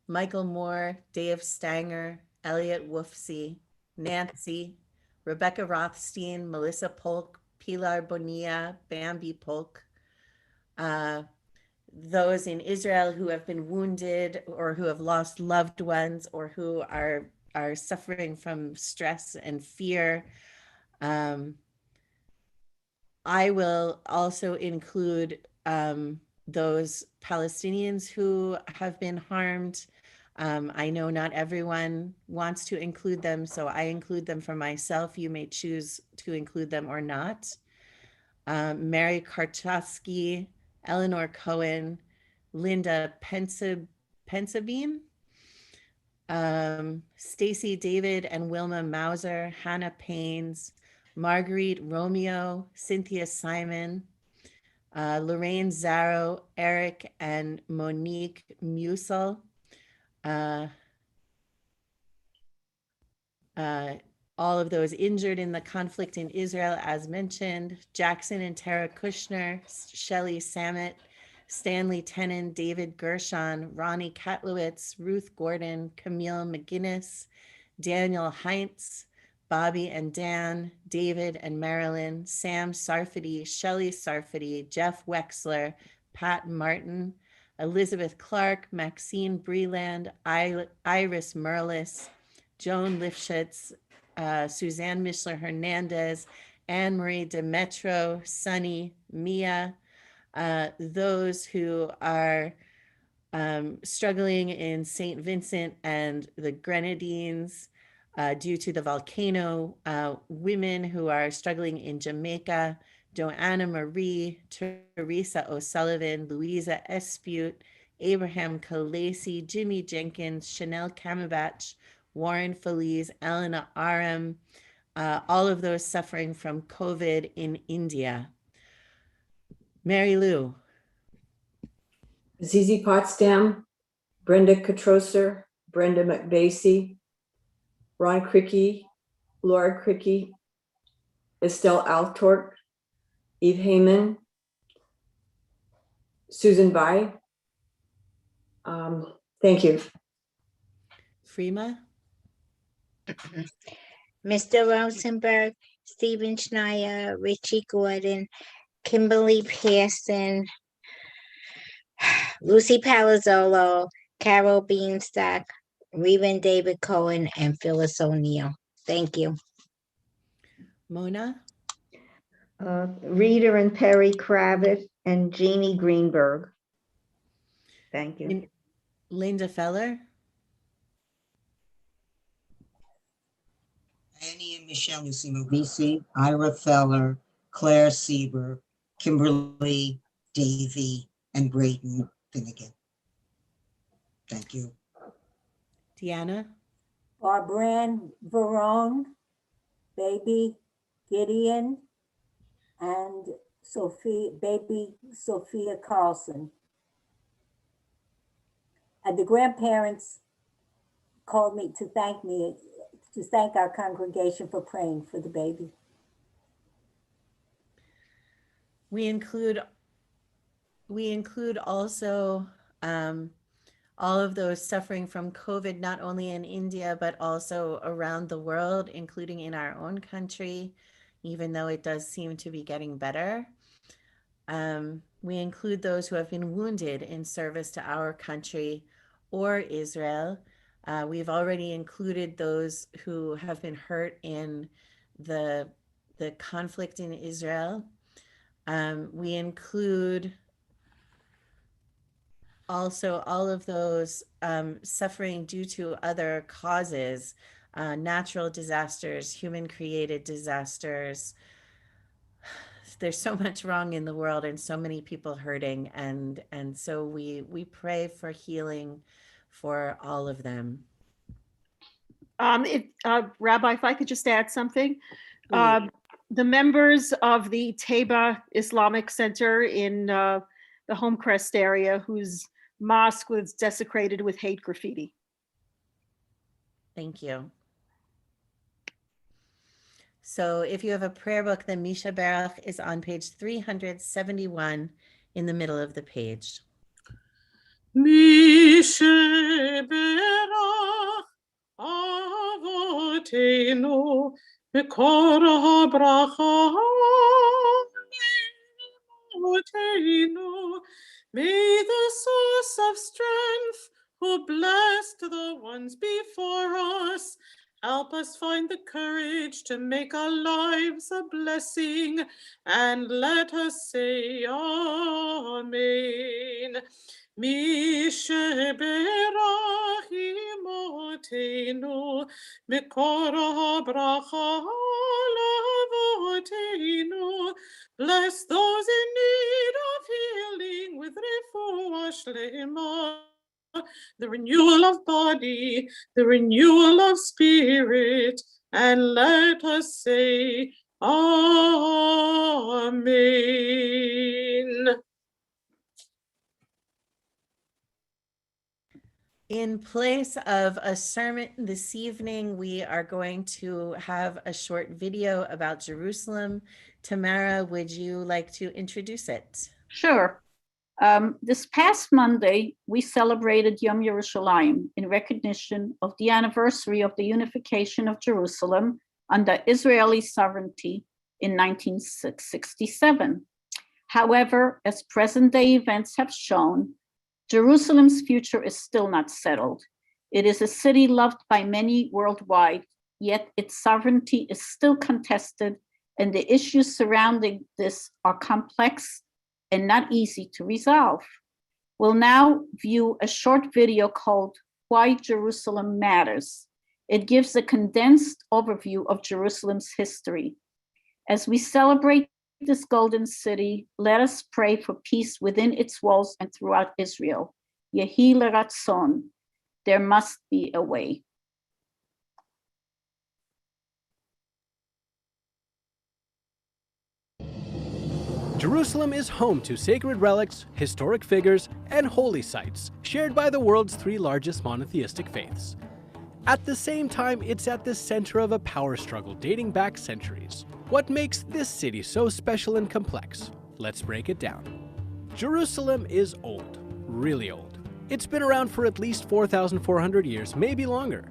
Michael Moore, Dave Stanger, Elliot Wolfsey, Nancy, Rebecca Rothstein, Melissa Polk, Pilar Bonilla, Bambi Polk, those in Israel who have been wounded or who have lost loved ones or who are suffering from stress and fear. I will also include those Palestinians who have been harmed. I know not everyone wants to include them, so I include them for myself. You may choose to include them or not. Mary Karchowski, Eleanor Cohen, Linda Pensabine, Stacy David and Wilma Mauser, Hannah Paines, Marguerite Romeo, Cynthia Simon, Lorraine Zarrow, Eric and Monique Musel, all of those injured in the conflict in Israel, as mentioned, Jackson and Tara Kushner, Shelley Samet, Stanley Tenen, David Gershon, Ronnie Katlowitz, Ruth Gordon, Camille McGinnis, Daniel Heinz, Bobby and Dan, David and Marilyn, Sam Sarfati, Shelley Sarfati, Jeff Wexler, Pat Martin, Elizabeth Clark, Maxine Breland, Iris Merlis, Joan Lifshitz, Suzanne Mishler Hernandez, Anne Marie Demetro, Sunny, Mia, those who are struggling in St. Vincent and the Grenadines due to the volcano, women who are struggling in Jamaica, Joanna Marie, Teresa O'Sullivan, Louisa Espute, Abraham Kalasi, Jimmy Jenkins, Chanel Kamabach, Warren Feliz, Elena Aram, all of those suffering from COVID in India. Mary Lou. Zizi Potsdam, Brenda Katroser, Brenda McVasey, Ron Cricky, Laura Cricky, Estelle Altort, Eve Heyman, Susan Bai. Thank you. Freema. Mr. Rosenberg, Stephen Schneier, Richie Gordon, Kimberly Pearson, Lucy Palazzolo, Carol Beanstock, Reverend David Cohen, and Phyllis O'Neill. Thank you. Mona. Rita and Perry Kravitz and Jeannie Greenberg. Thank you. Linda Feller. Annie and Michelle Nusimovisi, Ira Feller, Claire Sieber, Kimberly Davy, and Brayden Finnegan. Thank you. Deanna. Barbara Verone, Baby Gideon, and baby Sophia Carlson. And the grandparents called me to thank our congregation for praying for the baby. We include also all of those suffering from COVID, not only in India, but also around the world, including in our own country, even though it does seem to be getting better. We include those who have been wounded in service to our country or Israel. We've already included those who have been hurt in the conflict in Israel. We include also all of those suffering due to other causes, natural disasters, human-created disasters. There's so much wrong in the world and so many people hurting, and so we pray for healing for all of them. Rabbi, if I could just add something. The members of the Taiba Islamic Center in the Homecrest area, whose mosque was desecrated with hate graffiti. Thank you. So if you have a prayer book, the Misha Baruch is on page 371 in the middle of the page. Misha Baruch Avotenu Mikor HaBracha Avotenu. May the source of strength, who blessed the ones before us, help us find the courage to make our lives a blessing, and let us say Amen. Misheberach imotenu, mikor habracha lavotenu. Bless those in need of healing with refuah shlema, the renewal of body, the renewal of spirit, and let us say Amen. In place of a sermon this evening, we are going to have a short video about Jerusalem. Tamara, would you like to introduce it? Sure. This past Monday, we celebrated Yom Yerushalayim in recognition of the anniversary of the unification of Jerusalem under Israeli sovereignty in 1967. However, as present-day events have shown, Jerusalem's future is still not settled. It is a city loved by many worldwide, yet its sovereignty is still contested, and the issues surrounding this are complex and not easy to resolve. We'll now view a short video called Why Jerusalem Matters. It gives a condensed overview of Jerusalem's history. As we celebrate this golden city, let us pray for peace within its walls and throughout Israel. Yehi leratzon, there must be a way. Jerusalem is home to sacred relics, historic figures, and holy sites shared by the world's three largest monotheistic faiths. At the same time, it's at the center of a power struggle dating back centuries. What makes this city so special and complex? Let's break it down. Jerusalem is old, really old. It's been around for at least 4,400 years, maybe longer.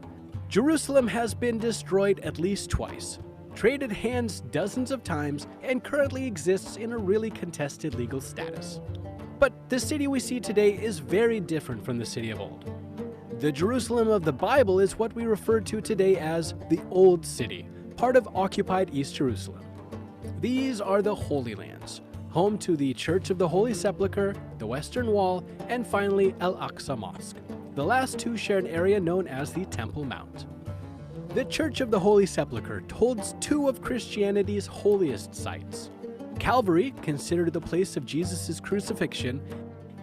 Jerusalem has been destroyed at least twice, traded hands dozens of times, and currently exists in a really contested legal status. But the city we see today is very different from the city of old. The Jerusalem of the Bible is what we refer to today as the Old City, part of occupied East Jerusalem. These are the Holy Lands, home to the Church of the Holy Sepulchre, the Western Wall, and finally Al-Aqsa Mosque. The last two share an area known as the Temple Mount. The Church of the Holy Sepulchre holds two of Christianity's holiest sites: Calvary, considered the place of Jesus' crucifixion,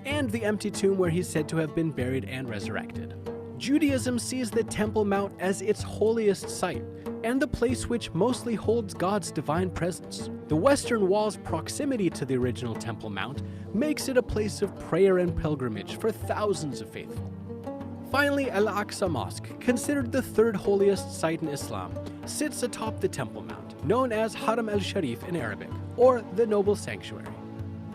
and the empty tomb where he's said to have been buried and resurrected. Judaism sees the Temple Mount as its holiest site, and the place which mostly holds God's divine presence. The Western Wall's proximity to the original Temple Mount makes it a place of prayer and pilgrimage for thousands of faithful. Finally, Al-Aqsa Mosque, considered the third holiest site in Islam, sits atop the Temple Mount, known as Haram al-Sharif in Arabic, or the Noble Sanctuary.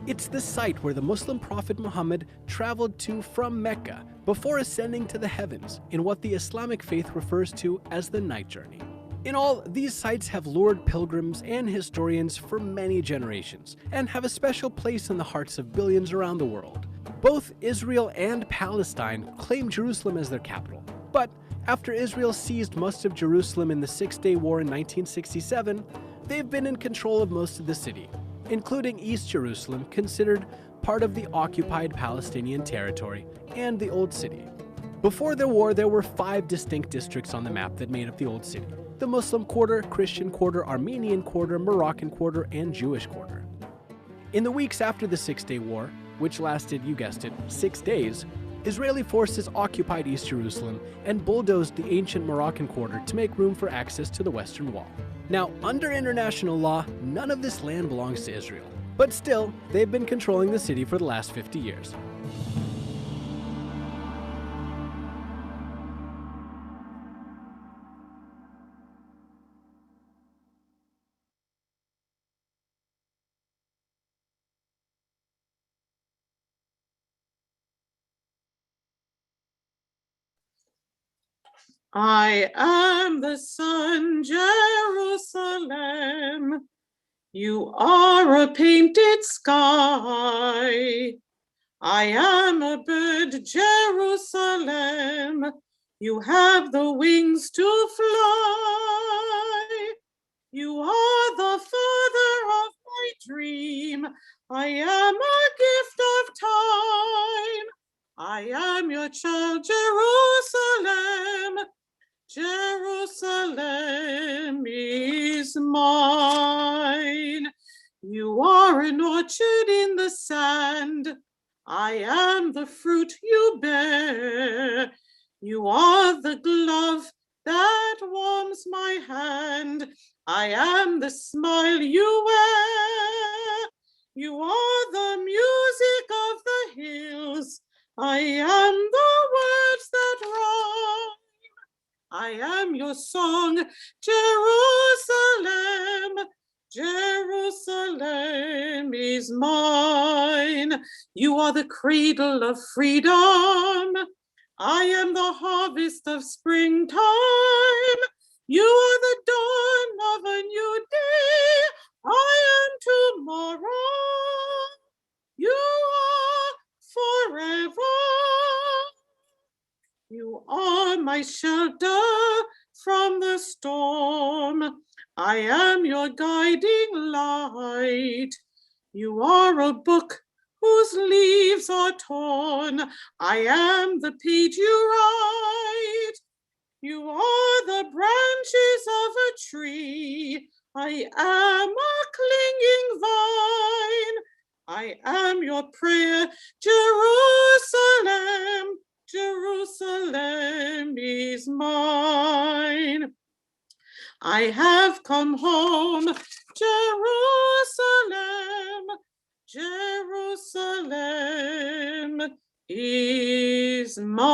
It's the site where the Muslim prophet Muhammad traveled to from Mecca before ascending to the heavens in what the Islamic faith refers to as the night journey. In all, these sites have lured pilgrims and historians for many generations and have a special place in the hearts of billions around the world. Both Israel and Palestine claim Jerusalem as their capital, but after Israel seized most of Jerusalem in the Six-Day War in 1967, they've been in control of most of the city, including East Jerusalem, considered part of the occupied Palestinian territory, and the Old City. Before the war, there were 5 distinct districts on the map that made up the Old City: the Muslim Quarter, Christian Quarter, Armenian Quarter, Moroccan Quarter, and Jewish Quarter. In the weeks after the Six-Day War, which lasted, you guessed it, 6 days, Israeli forces occupied East Jerusalem and bulldozed the ancient Moroccan Quarter to make room for access to the Western Wall. Now, under international law, none of this land belongs to Israel, but still, they've been controlling the city for the last 50 years. I am the sun, Jerusalem. You are a painted sky. I am a bird, Jerusalem. You have the wings to fly. You are the father of my dream. I am a gift of time. I am your child, Jerusalem. Jerusalem is mine. You are an orchard in the sand. I am the fruit you bear. You are the glove that warms my hand. I am the smile you wear. You are the music of the hills. I am the words that rhyme. I am your song, Jerusalem. Jerusalem is mine. You are the cradle of freedom. I am the harvest of springtime. You are the dawn of a new day. I am tomorrow. You are forever. You are my shelter from the storm. I am your guiding light. You are a book whose leaves are torn. I am the page you write. You are the branches of a tree. I am a clinging vine. I am your prayer, Jerusalem. Jerusalem is mine. I have come home, Jerusalem. Jerusalem is mine.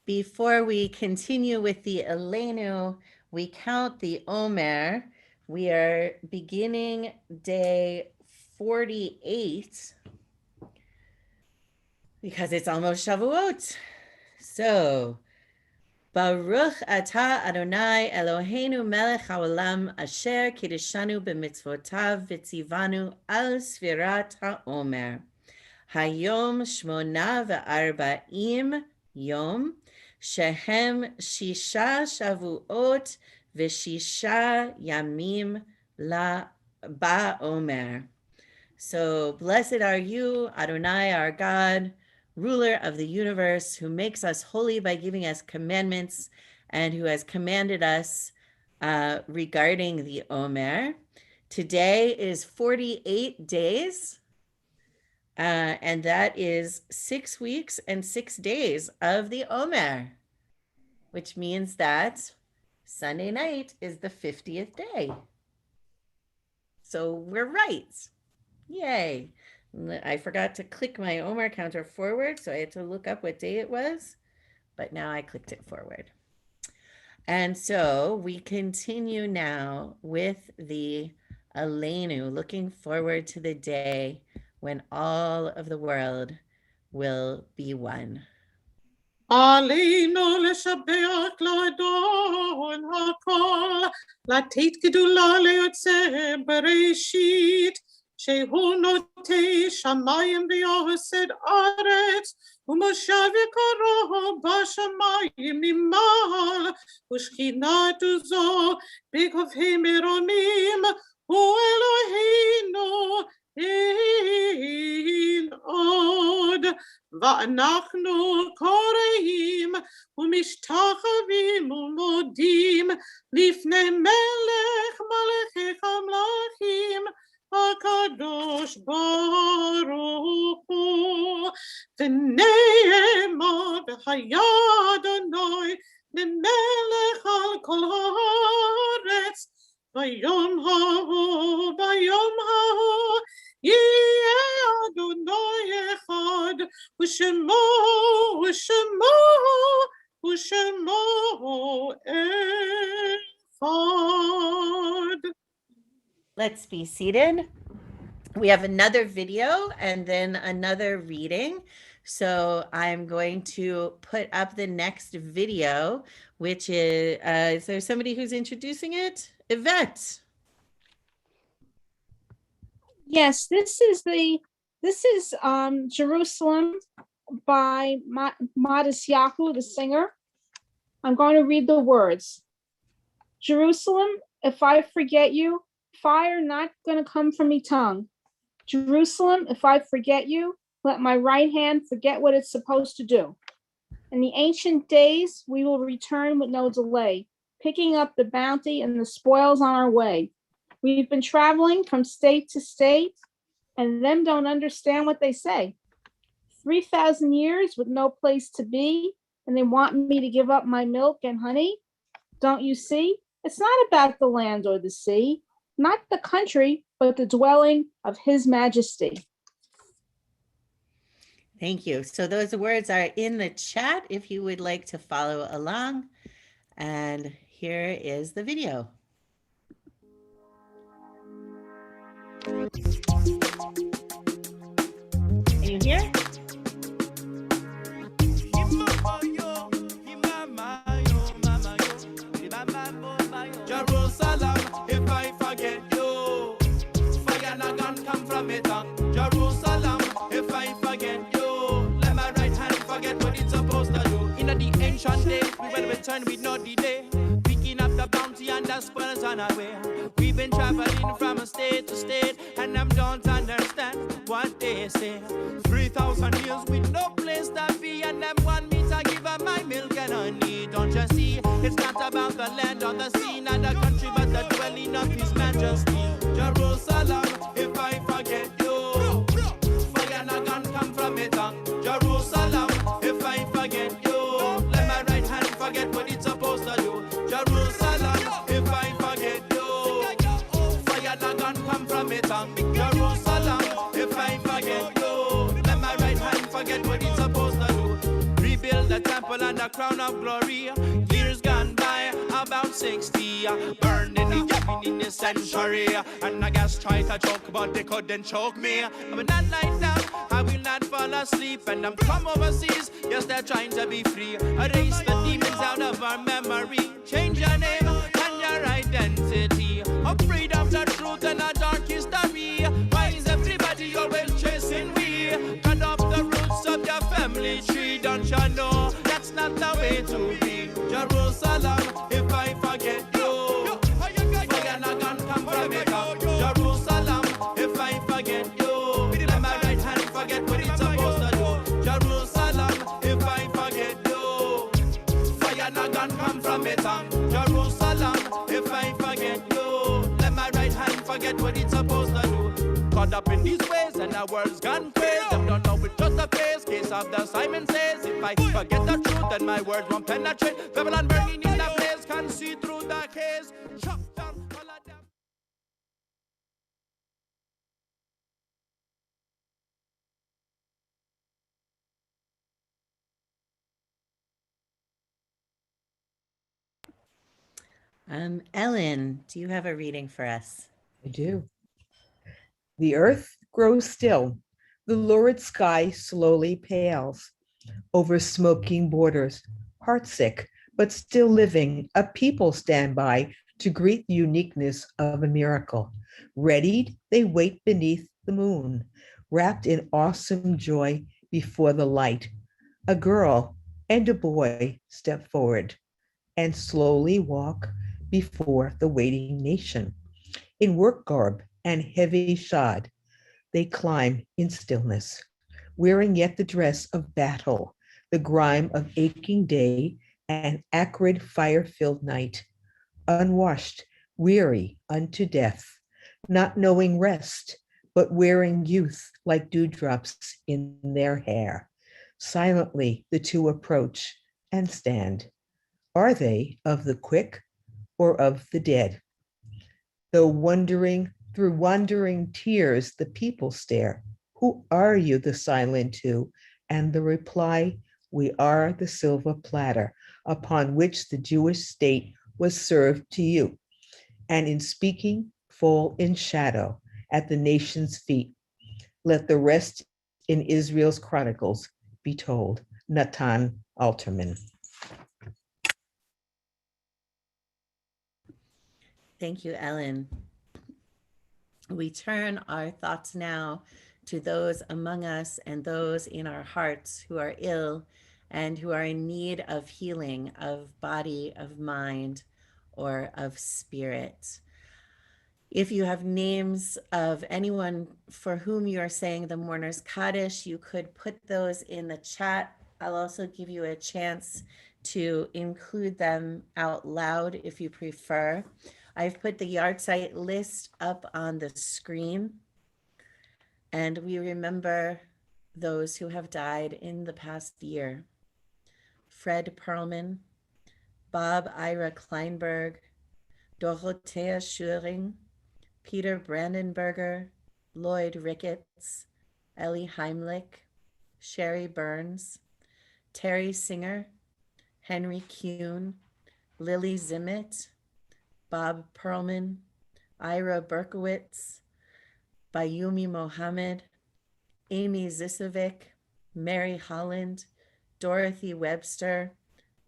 Before we continue with the Elenu, we count the Omer. We are beginning day 48 because it's almost Shavuot. So, Baruch atah Adonai Eloheinu melech haolam asher kiddushanu b'mitzvotav v'tzivanu al sfirat haomer. Hayom shmona v'arba'im yom shehem shisha shavuot v'shisha yamim la ba'omer. So blessed are you, Adonai, our God, ruler of the universe, who makes us holy by giving us commandments and who has commanded us regarding the Omer. Today is 48 days. And that is 6 weeks and 6 days of the Omer, which means that Sunday night is the 50th day. So we're right. Yay. I forgot to click my Omer counter forward, so I had to look up what day it was, but now I clicked it forward. And so we continue now with the Elenu, looking forward to the day when all of the world will be one. עלינו לשבח לאדון הכל, לתת גדולה ליוצא בראשית, שהוא נוטה שמיים ויוסד ארץ, ומושב יקרו בשמיים ממעל, ושכינת זו בגבהי מרומים, הוא אלוהינו אין עוד. ואנחנו קוראים ומשתחווים ומודים לפני מלך מלכי המלכים הקדוש ברוך הוא. ונאמר והיה אדוני למלך על כל הארץ ביום ההוא יהיה אדוני אחד ושמו אחד. Let's be seated. We have another video and then another reading. So I'm going to put up the next video, which is there somebody who's introducing it? Yvette. Yes, this is Jerusalem by Modest Yahu, the singer. I'm going to read the words. Jerusalem, if I forget you, fire not going to come from me tongue. Jerusalem, if I forget you, let my right hand forget what it's supposed to do. In the ancient days, we will return with no delay, picking up the bounty and the spoils on our way. We've been traveling from state to state, and them don't understand what they say. 3,000 years with no place to be, and they want me to give up my milk and honey. Don't you see? It's not about the land or the sea, not the country, but the dwelling of His Majesty. Thank you. So those words are in the chat if you would like to follow along. And here is the video. Can you hear? Jerusalem, if I forget you, fire not gonna come from it. Jerusalem, if I forget you, let my right hand forget what it's supposed to do. In the ancient days, we will return with no delay, picking up the bounty and the spoils on our way. We've been traveling from state to state, and them don't understand what they say. 3,000 years with no place to be, and them want me to give up my milk and honey. Don't you see? It's not about the land or the sea, not the country, but the dwelling of His Majesty. Jerusalem, if I forget you, fire not gonna come from it. Jerusalem, if I forget you, let my right hand forget what it's supposed to do. Jerusalem, if I forget you, fire not gonna come from it. Jerusalem, if I forget you, let my right hand forget what it's supposed to do. Rebuild the temple and the crown of glory. Years gone by, about 60, burned in the cabin in the century. And I guess try to choke, but they couldn't choke me. But that night down, I will not fall asleep. And I'm from overseas, yes, they're trying to be free. Erase the demons out of our memory. Change your name and your identity. Afraid of the truth and a dark history. Why is everybody always chasing we? Cut off the roots of your family tree. Don't you know that's not the way to be? Jerusalem, if I forget you, fire not gonna come from it. Jerusalem, if I forget you, let my right hand forget what it's supposed to do. Jerusalem, if I forget you, fire not gonna come from it. Jerusalem, if I forget you, let my right hand forget what it's supposed to do. Caught up in these ways and our world's gone crazy. Them don't know it's just a phase. Case of the Simon says, if I forget the truth, then my words won't penetrate. Babylon burning in the place, can't see through the haze. Chop down all of them. Ellen, do you have a reading for us? I do. The earth grows still. The lurid sky slowly pales. Over smoking borders, heartsick, but still living, a people stand by to greet the uniqueness of a miracle. Readied, they wait beneath the moon, wrapped in awesome joy before the light. A girl and a boy step forward and slowly walk before the waiting nation. In work garb and heavy shod, they climb in stillness, wearing yet the dress of battle, the grime of aching day and acrid fire-filled night, unwashed, weary unto death, not knowing rest, but wearing youth like dewdrops in their hair. Silently the two approach and stand. Are they of the quick or of the dead? Though through wandering tears, the people stare. Who are you, the silent two? And the reply, we are the silver platter upon which the Jewish state was served to you. And in speaking fall in shadow at the nation's feet. Let the rest in Israel's chronicles be told. Natan Alterman. Thank you, Ellen. We turn our thoughts now to those among us and those in our hearts who are ill and who are in need of healing of body, of mind, or of spirit. If you have names of anyone for whom you are saying the mourner's Kaddish, you could put those in the chat. I'll also give you a chance to include them out loud if you prefer. I've put the yahrzeit list up on the screen, and we remember those who have died in the past year. Fred Perlman, Bob Ira Kleinberg, Dorothea Schuring, Peter Brandenberger, Lloyd Ricketts, Ellie Heimlich, Sherry Burns, Terry Singer, Henry Kuhn, Lily Zimmett, Bob Perlman, Ira Berkowitz, Bayumi Mohammed, Amy Zisovic, Mary Holland, Dorothy Webster,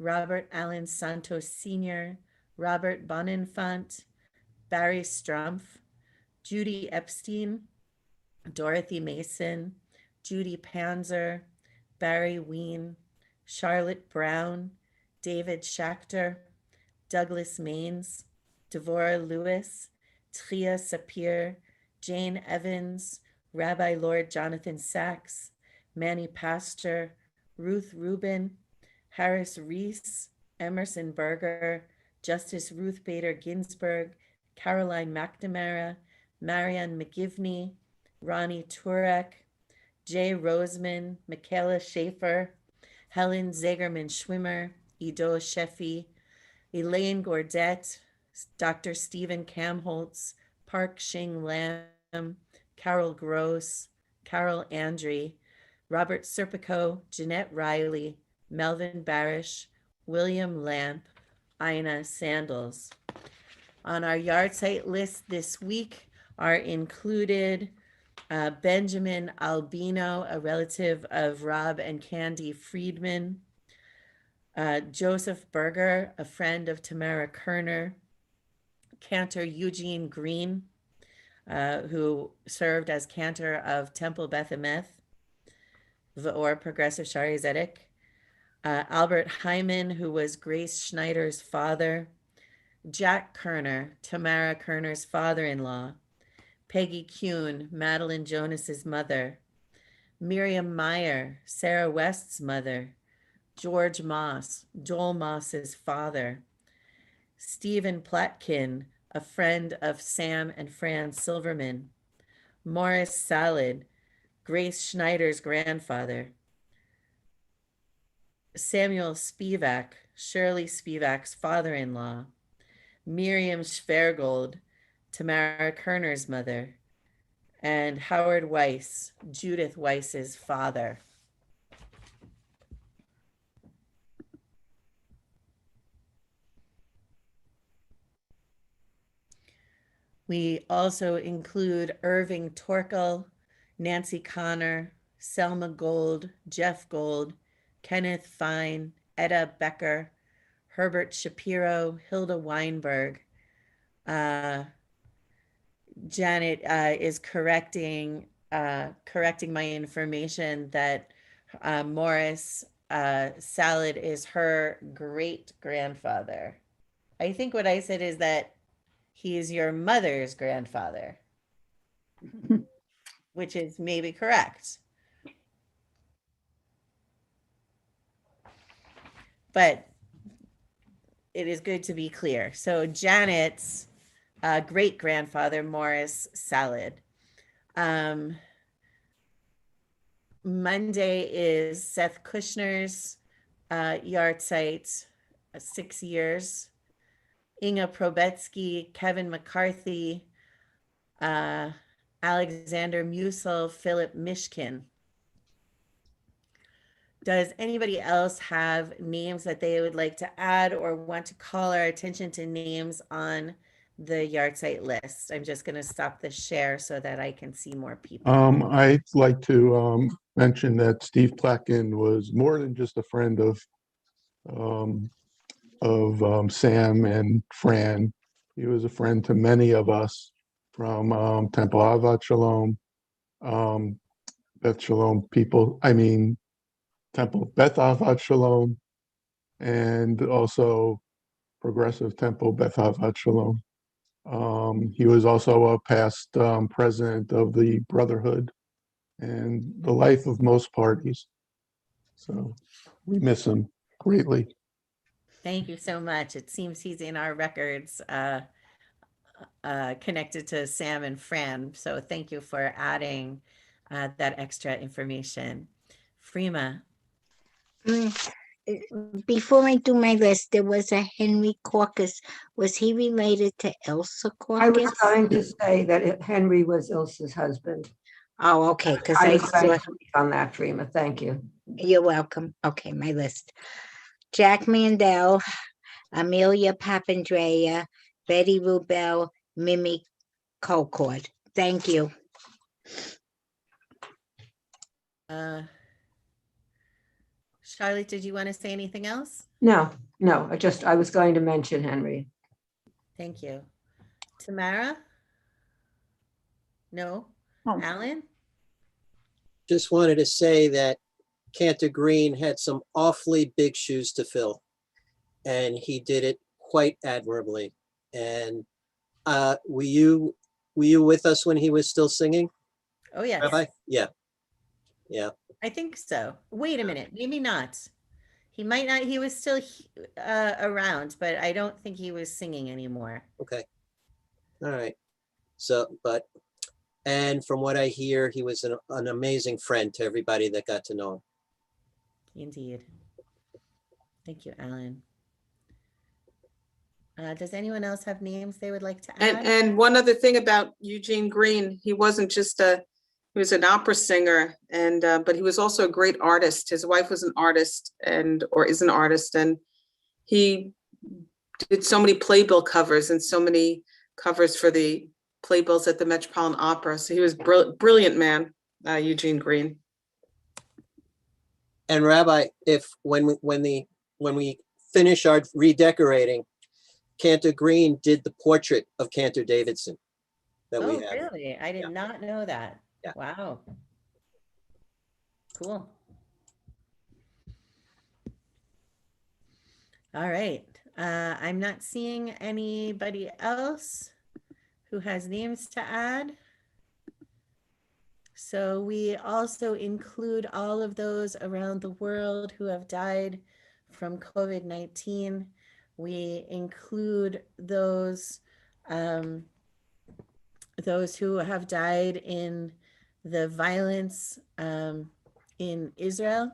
Robert Allen Santos Sr., Robert Bonenfant, Barry Strumpf, Judy Epstein, Dorothy Mason, Judy Panzer, Barry Ween, Charlotte Brown, David Schachter, Douglas Maines, Devorah Lewis, Tria Sapir, Jane Evans, Rabbi Lord Jonathan Sachs, Manny Pastor, Ruth Rubin, Harris Reese, Emerson Berger, Justice Ruth Bader Ginsburg, Caroline McNamara, Marianne McGivney, Ronnie Turek, Jay Roseman, Michaela Schaefer, Helen Zagerman Schwimmer, Ido Sheffi, Elaine Gordet, Dr. Stephen Kamholtz, Park Shing Lam, Carol Gross, Carol Andre, Robert Serpico, Jeanette Riley, Melvin Barish, William Lamp, Ina Sandals. On our yahrzeit list this week are included Benjamin Albino, a relative of Rob and Candy Friedman, Joseph Berger, a friend of Tamara Kerner, Cantor Eugene Green, who served as cantor of Temple Beth Emeth, or Progressive Shari Zedek, Albert Hyman, who was Grace Schneider's father, Jack Kerner, Tamara Kerner's father-in-law, Peggy Kuhn, Madeline Jonas's mother, Miriam Meyer, Sarah West's mother, George Moss, Joel Moss's father, Stephen Platkin, a friend of Sam and Fran Silverman, Morris Salad, Grace Schneider's grandfather, Samuel Spivak, Shirley Spivak's father-in-law, Miriam Schwergold, Tamara Kerner's mother, and Howard Weiss, Judith Weiss's father. We also include Irving Torkel, Nancy Connor, Selma Gold, Jeff Gold, Kenneth Fine, Etta Becker, Herbert Shapiro, Hilda Weinberg. Janet is correcting my information that Morris Salad is her great grandfather. I think what I said is that he is your mother's grandfather, which is maybe correct. But it is good to be clear. So Janet's great grandfather, Morris Salad. Monday is Seth Kushner's yahrzeit, 6 years. Inga Probetsky, Kevin McCarthy, Alexander Musel, Philip Mishkin. Does anybody else have names that they would like to add or want to call our attention to names on the yahrzeit list. I'm just going to stop the share so that I can see more people. I'd like to mention that Steve Plotkin was more than just a friend of Sam and Fran. He was a friend to many of us from Temple Avat Shalom, Beth Shalom people, Temple Beth Avat Shalom, and also Progressive Temple Beth Avat Shalom. He was also a past president of the Brotherhood and the life of most parties. So we miss him greatly. Thank you so much. It seems he's in our records connected to Sam and Fran. So thank you for adding that extra information. Freema. Before I do my list, there was a Henry Caucus. Was he related to Elsa Caucus? I was going to say that Henry was Ilsa's husband. Oh, okay. Because I I was going saw. to speak on that, Freema. Thank you. You're welcome. Okay, my list. Jack Mandel, Amelia Papandrea, Betty Rubel, Mimi Colcord. Thank you. Charlotte, did you want to say anything else? No, I was going to mention Henry. Thank you. Tamara? No? Oh. Alan? Just wanted to say that Cantor Green had some awfully big shoes to fill, and he did it quite admirably. And were you with us when he was still singing? Oh, yes. Rabbi? Yeah. Yeah. I think so. Wait a minute. Maybe not. He might not. He was still around, but I don't think he was singing anymore. Okay. All right. So, and from what I hear, he was an amazing friend to everybody that got to know him. Indeed. Thank you, Alan. Does anyone else have names they would like to add? And one other thing about Eugene Green, he wasn't just he was an opera singer, and but he was also a great artist. His wife was an artist or is an artist, and he did so many playbill covers and so many covers for the playbills at the Metropolitan Opera. So he was brilliant man, Eugene Green. And Rabbi, if when we finish our redecorating, Cantor Green did the portrait of Cantor Davidson that we have. Oh, really? I did not know that. Yeah. Wow. Cool. All right. I'm not seeing anybody else who has names to add. So we also include all of those around the world who have died from COVID-19. We include those who have died in the violence in Israel.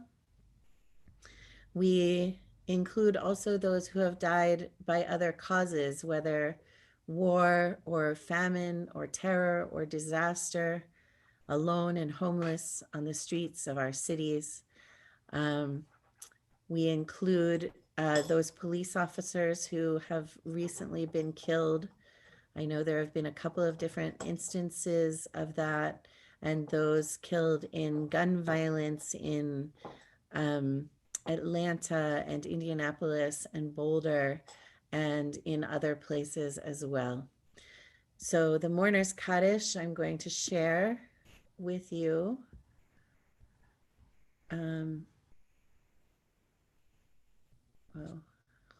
We include also those who have died by other causes, whether war or famine or terror or disaster, alone and homeless on the streets of our cities. We include those police officers who have recently been killed. I know there have been a couple of different instances of that, and those killed in gun violence in Atlanta and Indianapolis and Boulder and in other places as well. So the Mourner's Kaddish, I'm going to share with you. Well,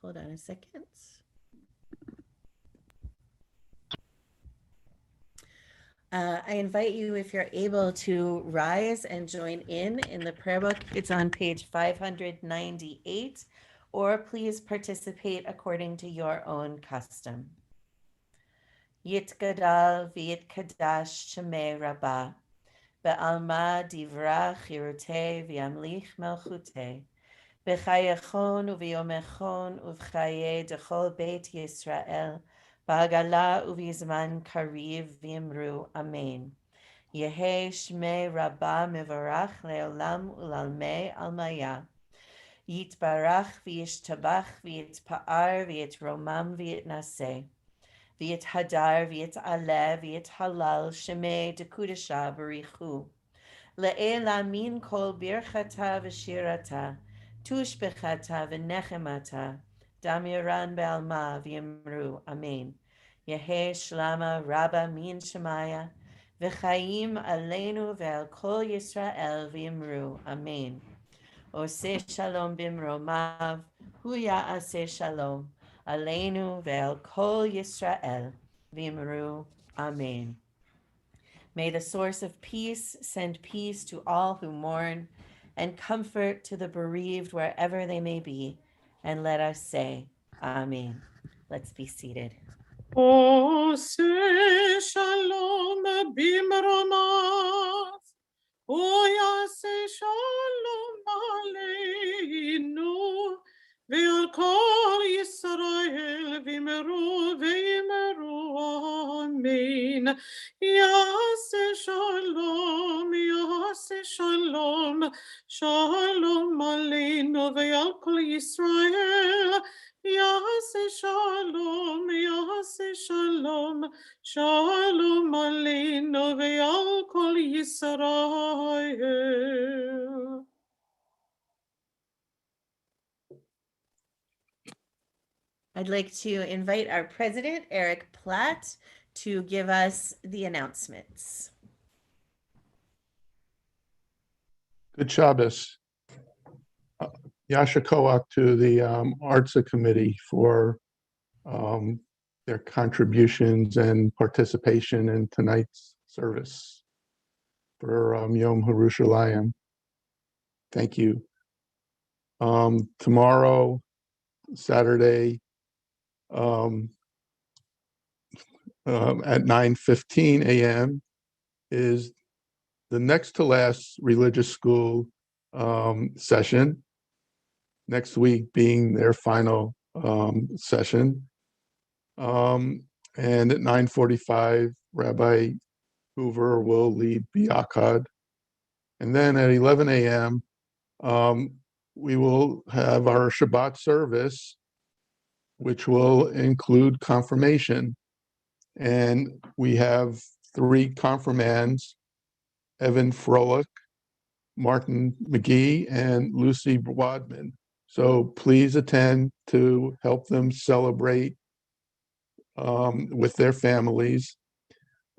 hold on a second. I invite you, if you're able, to rise and join in the prayer book. It's on page 598, or please participate according to your own custom. Yitgadal v'yitkadash shemei Rabbah, be'alma divra chirutei v'yamlich melchutei, b'chayechon u'v'yomechon u'v'chaye dechol beit Yisrael, ba'agala u'v'zman kariv v'imru amen. Yehe shmei Rabbah mevarach le'olam u'lalmei almaya. Yitbarach v'yishtabach v'yitpa'ar v'yitromam v'yitnaseh. v'yit hadar, v'yit aleh, v'yit halal, shemei dekudasha barichu. Le'ela min kol birchata v'shirata, tushbechata v'nechemata, damiran be'alma v'yimru, amen. Yehe shlama rabba min shemaya, v'chaim aleinu ve'al kol Yisrael v'yimru, amen. Oseh shalom bimromav, hu ya'aseh shalom, aleinu ve'al kol Yisrael v'yimru, amen. May the source of peace send peace to all who mourn and comfort to the bereaved wherever they may be. And let us say, Amen. Let's be seated. Oseh shalom bimromav, uyaseh shalom aleinu, ve'al kol Yisrael v'yimru v'yimru, amen. Yaseh shalom, shalom aleinu ve'al kol Yisrael. Yaseh shalom, shalom aleinu ve'al kol Yisrael. I'd like to invite our president, Eric Platt, to give us the announcements. Good Shabbos. Yasha Koach to the Artsa Committee for their contributions and participation in tonight's service for Yom Yerushalayim. Thank you. Tomorrow, Saturday, at 9:15 a.m. is the next to last religious school session. Next week being their final session. And at 9:45, Rabbi Hoover will lead Biakad. And then at 11 a.m., we will have our Shabbat service, which will include confirmation. And we have 3 confirmands, Evan Froelich, Martin McGee, and Lucy Wadman. So please attend to help them celebrate with their families.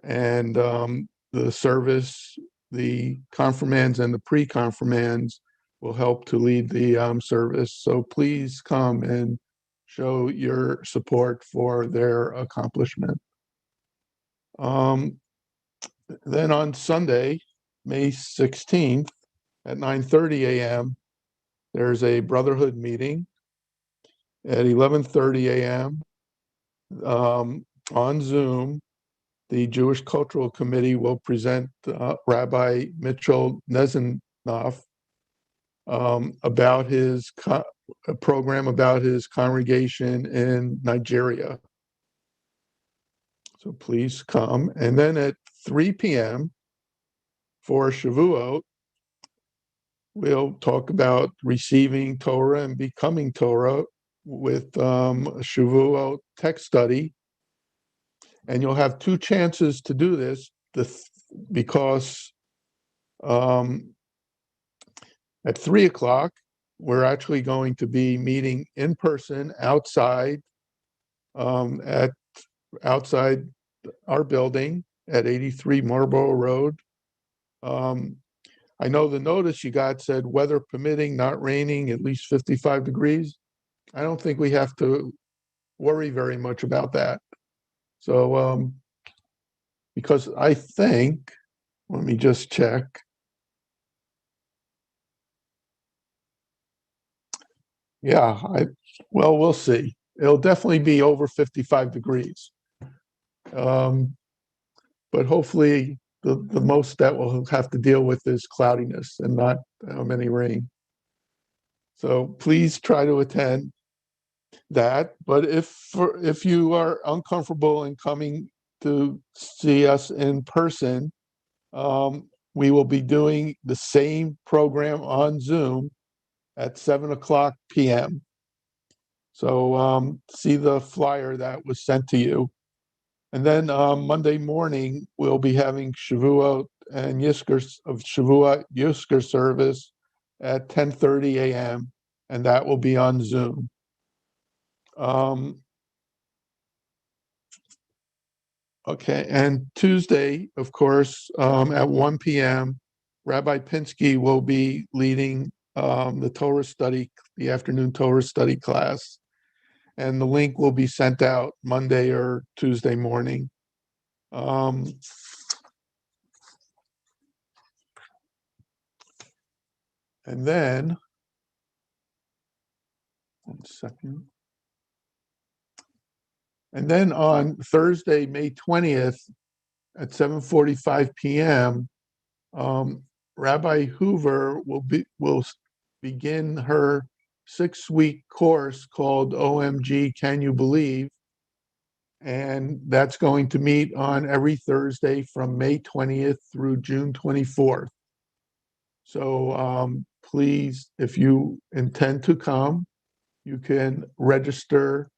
And the service, the confirmands and the pre-confirmands will help to lead the service. So please come and show your support for their accomplishment. Then on Sunday, May 16th at 9:30 a.m., there's a Brotherhood meeting. At 11:30 a.m. On Zoom, the Jewish Cultural Committee will present Rabbi Mitchell Nezenoff about his program about his congregation in Nigeria. So please come. And then at 3 p.m. for Shavuot, we'll talk about receiving Torah and becoming Torah with Shavuot text study. And you'll have 2 chances to do this because at 3 o'clock, we're actually going to be meeting in person outside outside our building at 83 Marlborough Road. I know the notice you got said weather permitting, not raining, at least 55 degrees. I don't think we have to worry very much about that. So, because I think, let me just check. Yeah, well, we'll see. It'll definitely be over 55 degrees. But hopefully the most that we'll have to deal with is cloudiness and not any rain. So please try to attend that. But if you are uncomfortable in coming to see us in person, we will be doing the same program on Zoom at 7:00 p.m. So see the flyer that was sent to you. And then Monday morning, we'll be having Shavuot and Shavuot Yisker service at 10:30 a.m. and that will be on Zoom. Okay, and Tuesday, of course, at 1 p.m., Rabbi Pinsky will be leading the afternoon Torah study class. And the link will be sent out Monday or Tuesday morning. And then, 1 second. And then on Thursday, May 20th at 7:45 p.m., Rabbi Hoover will begin her 6-week course called OMG Can You Believe? And that's going to meet on every Thursday from May 20th through June 24th. So please, if you intend to come, you can register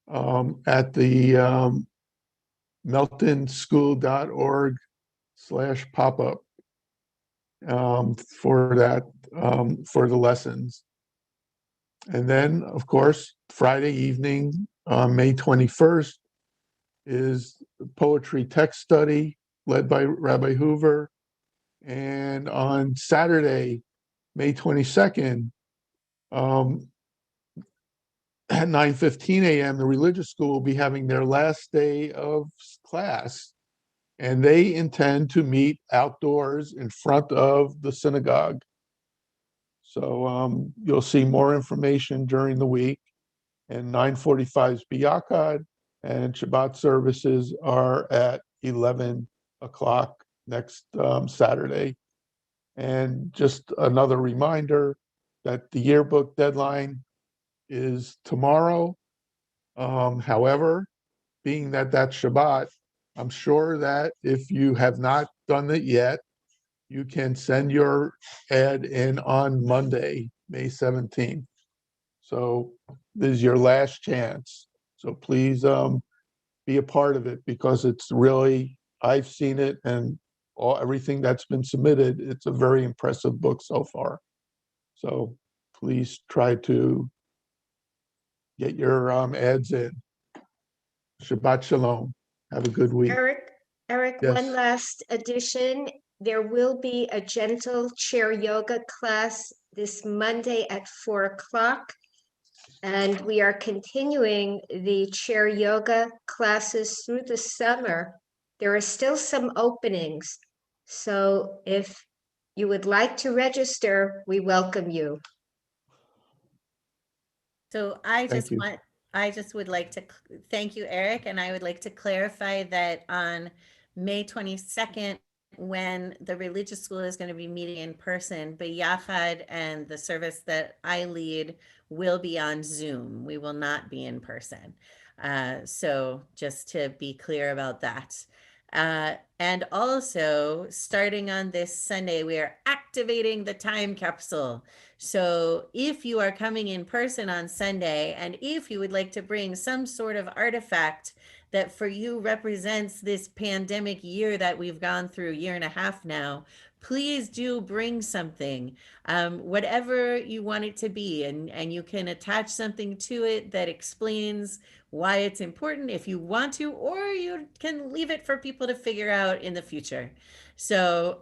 at the meltonschool.org/pop-up for the lessons. And then, of course, Friday evening, May 21st, is poetry text study led by Rabbi Hoover. And on Saturday, May 22nd, at 9:15 a.m., the religious school will be having their last day of class. And they intend to meet outdoors in front of the synagogue. So you'll see more information during the week. And 9:45 is Biyakad, and Shabbat services are at 11 o'clock next Saturday. And just another reminder that the yearbook deadline is tomorrow. However, being that that's Shabbat, I'm sure that if you have not done it yet, you can send your ad in on Monday, May 17th. So this is your last chance. So please be a part of it because it's really, I've seen it and everything that's been submitted, it's a very impressive book so far. So please try to get your ads in. Shabbat Shalom. Have a good week. Eric, Yes. one last addition. There will be a gentle chair yoga class this Monday at 4 o'clock. And we are continuing the chair yoga classes through the summer. There are still some openings. So if you would like to register, we welcome you. So I just would like to thank you, Eric, and I would like to clarify that on May 22nd, when the religious school is going to be meeting in person, B'Yachad and the service that I lead will be on Zoom. We will not be in person. So just to be clear about that. And also, starting on this Sunday, we are activating the time capsule. So if you are coming in person on Sunday, and if you would like to bring some sort of artifact that for you represents this pandemic year that we've gone through, year and a half now, please do bring something, whatever you want it to be, and you can attach something to it that explains why it's important if you want to, or you can leave it for people to figure out in the future. So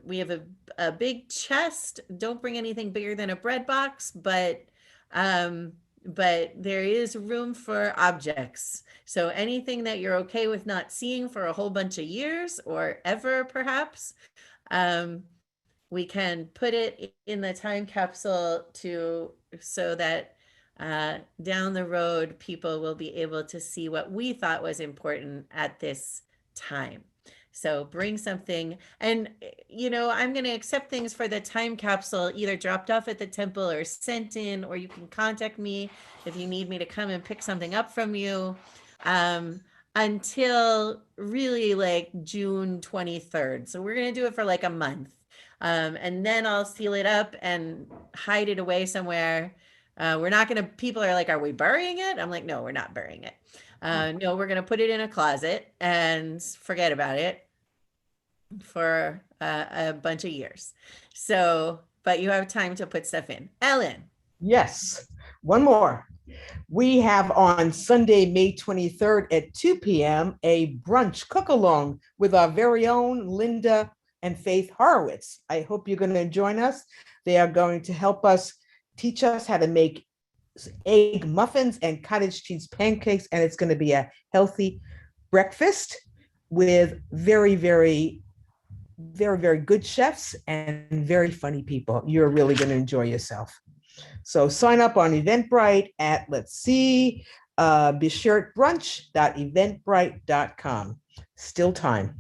we have a big chest. Don't bring anything bigger than a bread box, but there is room for objects. So anything that you're okay with not seeing for a whole bunch of years or ever, perhaps, we can put it in the time capsule so that down the road, people will be able to see what we thought was important at this time. So bring something, and I'm going to accept things for the time capsule, either dropped off at the temple or sent in, or you can contact me if you need me to come and pick something up from you, until really like June 23rd. So we're going to do it for like a month. And then I'll seal it up and hide it away somewhere. We're not going to, people are like, are we burying it? I'm like, no, we're not burying it. No, we're going to put it in a closet and forget about it for a bunch of years. So, but you have time to put stuff in. Ellen. Yes, one more. We have on Sunday, May 23rd at 2 p.m. a brunch cook-along with our very own Linda and Faith Horowitz. I hope you're going to join us. They are going to help us, teach us how to make egg muffins and cottage cheese pancakes, and it's going to be a healthy breakfast with very, very good chefs and very funny people. You're really going to enjoy yourself. So sign up on Eventbrite at, let's see, beshirtbrunch.eventbrite.com. Still time.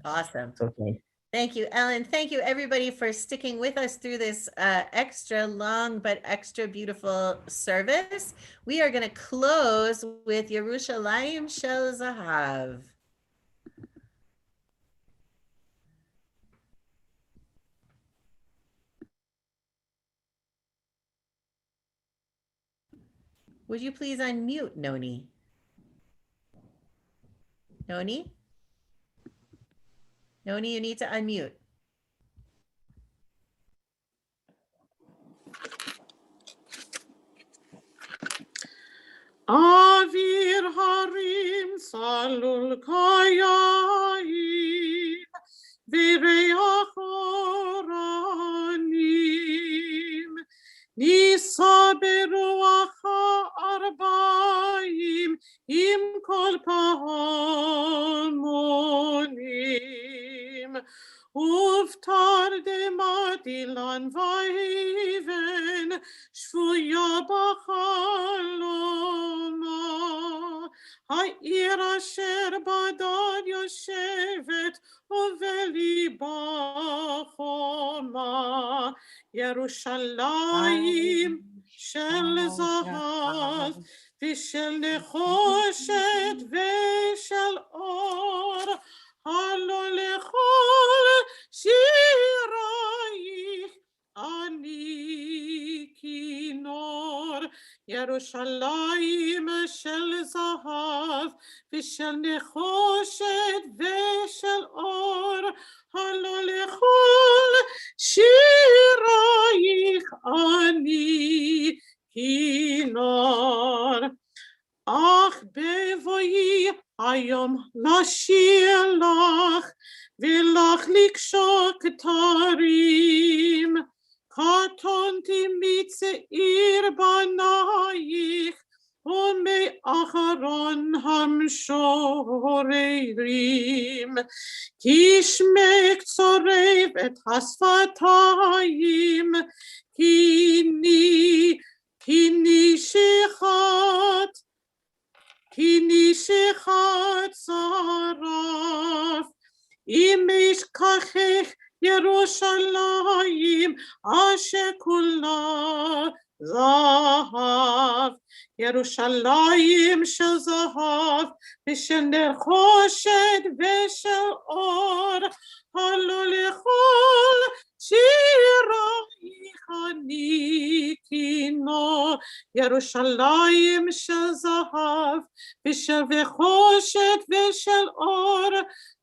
Awesome. Okay. Thank you, Ellen. Thank you, everybody, for sticking with us through this extra long but extra beautiful service. We are going to close with Yerushalayim Shel Zahav. Would you please unmute, Noni? Noni? Noni, you need to unmute. Avir harim salul kayayim v'reach oranim nisa beruach ha'arbaim im kol pahamonim uftar demadilan vayven shvuya b'chaloma ha'ir asher badad yoshevet uveliba choma Yerushalayim shel zahav v'shel nechoshet v'shel or halo lechol shirayich ani kinor Yerushalayim shel zahav v'shel nechoshet v'shel or halo lechol shirayich ani kinor Ach bevoyi hayom lashir lach v'lach likshok tarim katonti mitzeir banayich ume acharon hamshorerim kishmek tzorev et hasfatayim kini shechat saraf imish kachech Yerushalayim asher kula zahav Yerushalayim shel zahav v'shel nechoshet v'shel or halo lechol shirayich ani kinor Yerushalayim shel zahav v'shel nechoshet v'shel or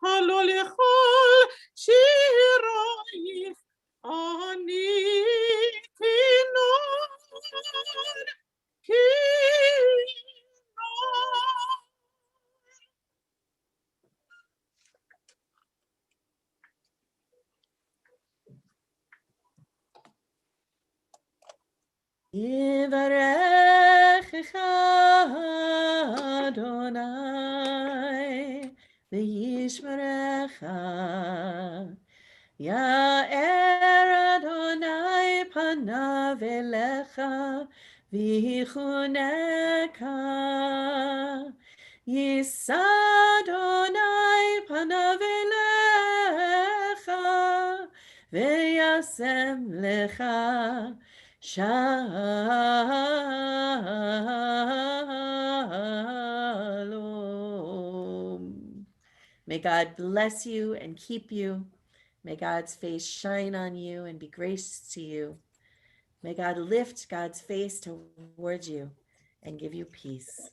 halo lechol shirayich ani kinor Yivarechecha Adonai v'yishmerecha Ya'er Adonai panav elecha v'yichuneka Yisa Adonai panav elecha v'yasem lecha Shalom. May God bless you and keep you. May God's face shine on you and be gracious to you. May God lift God's face towards you and give you peace.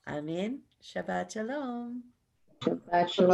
Amen. Shabbat Shalom. Shabbat shalom.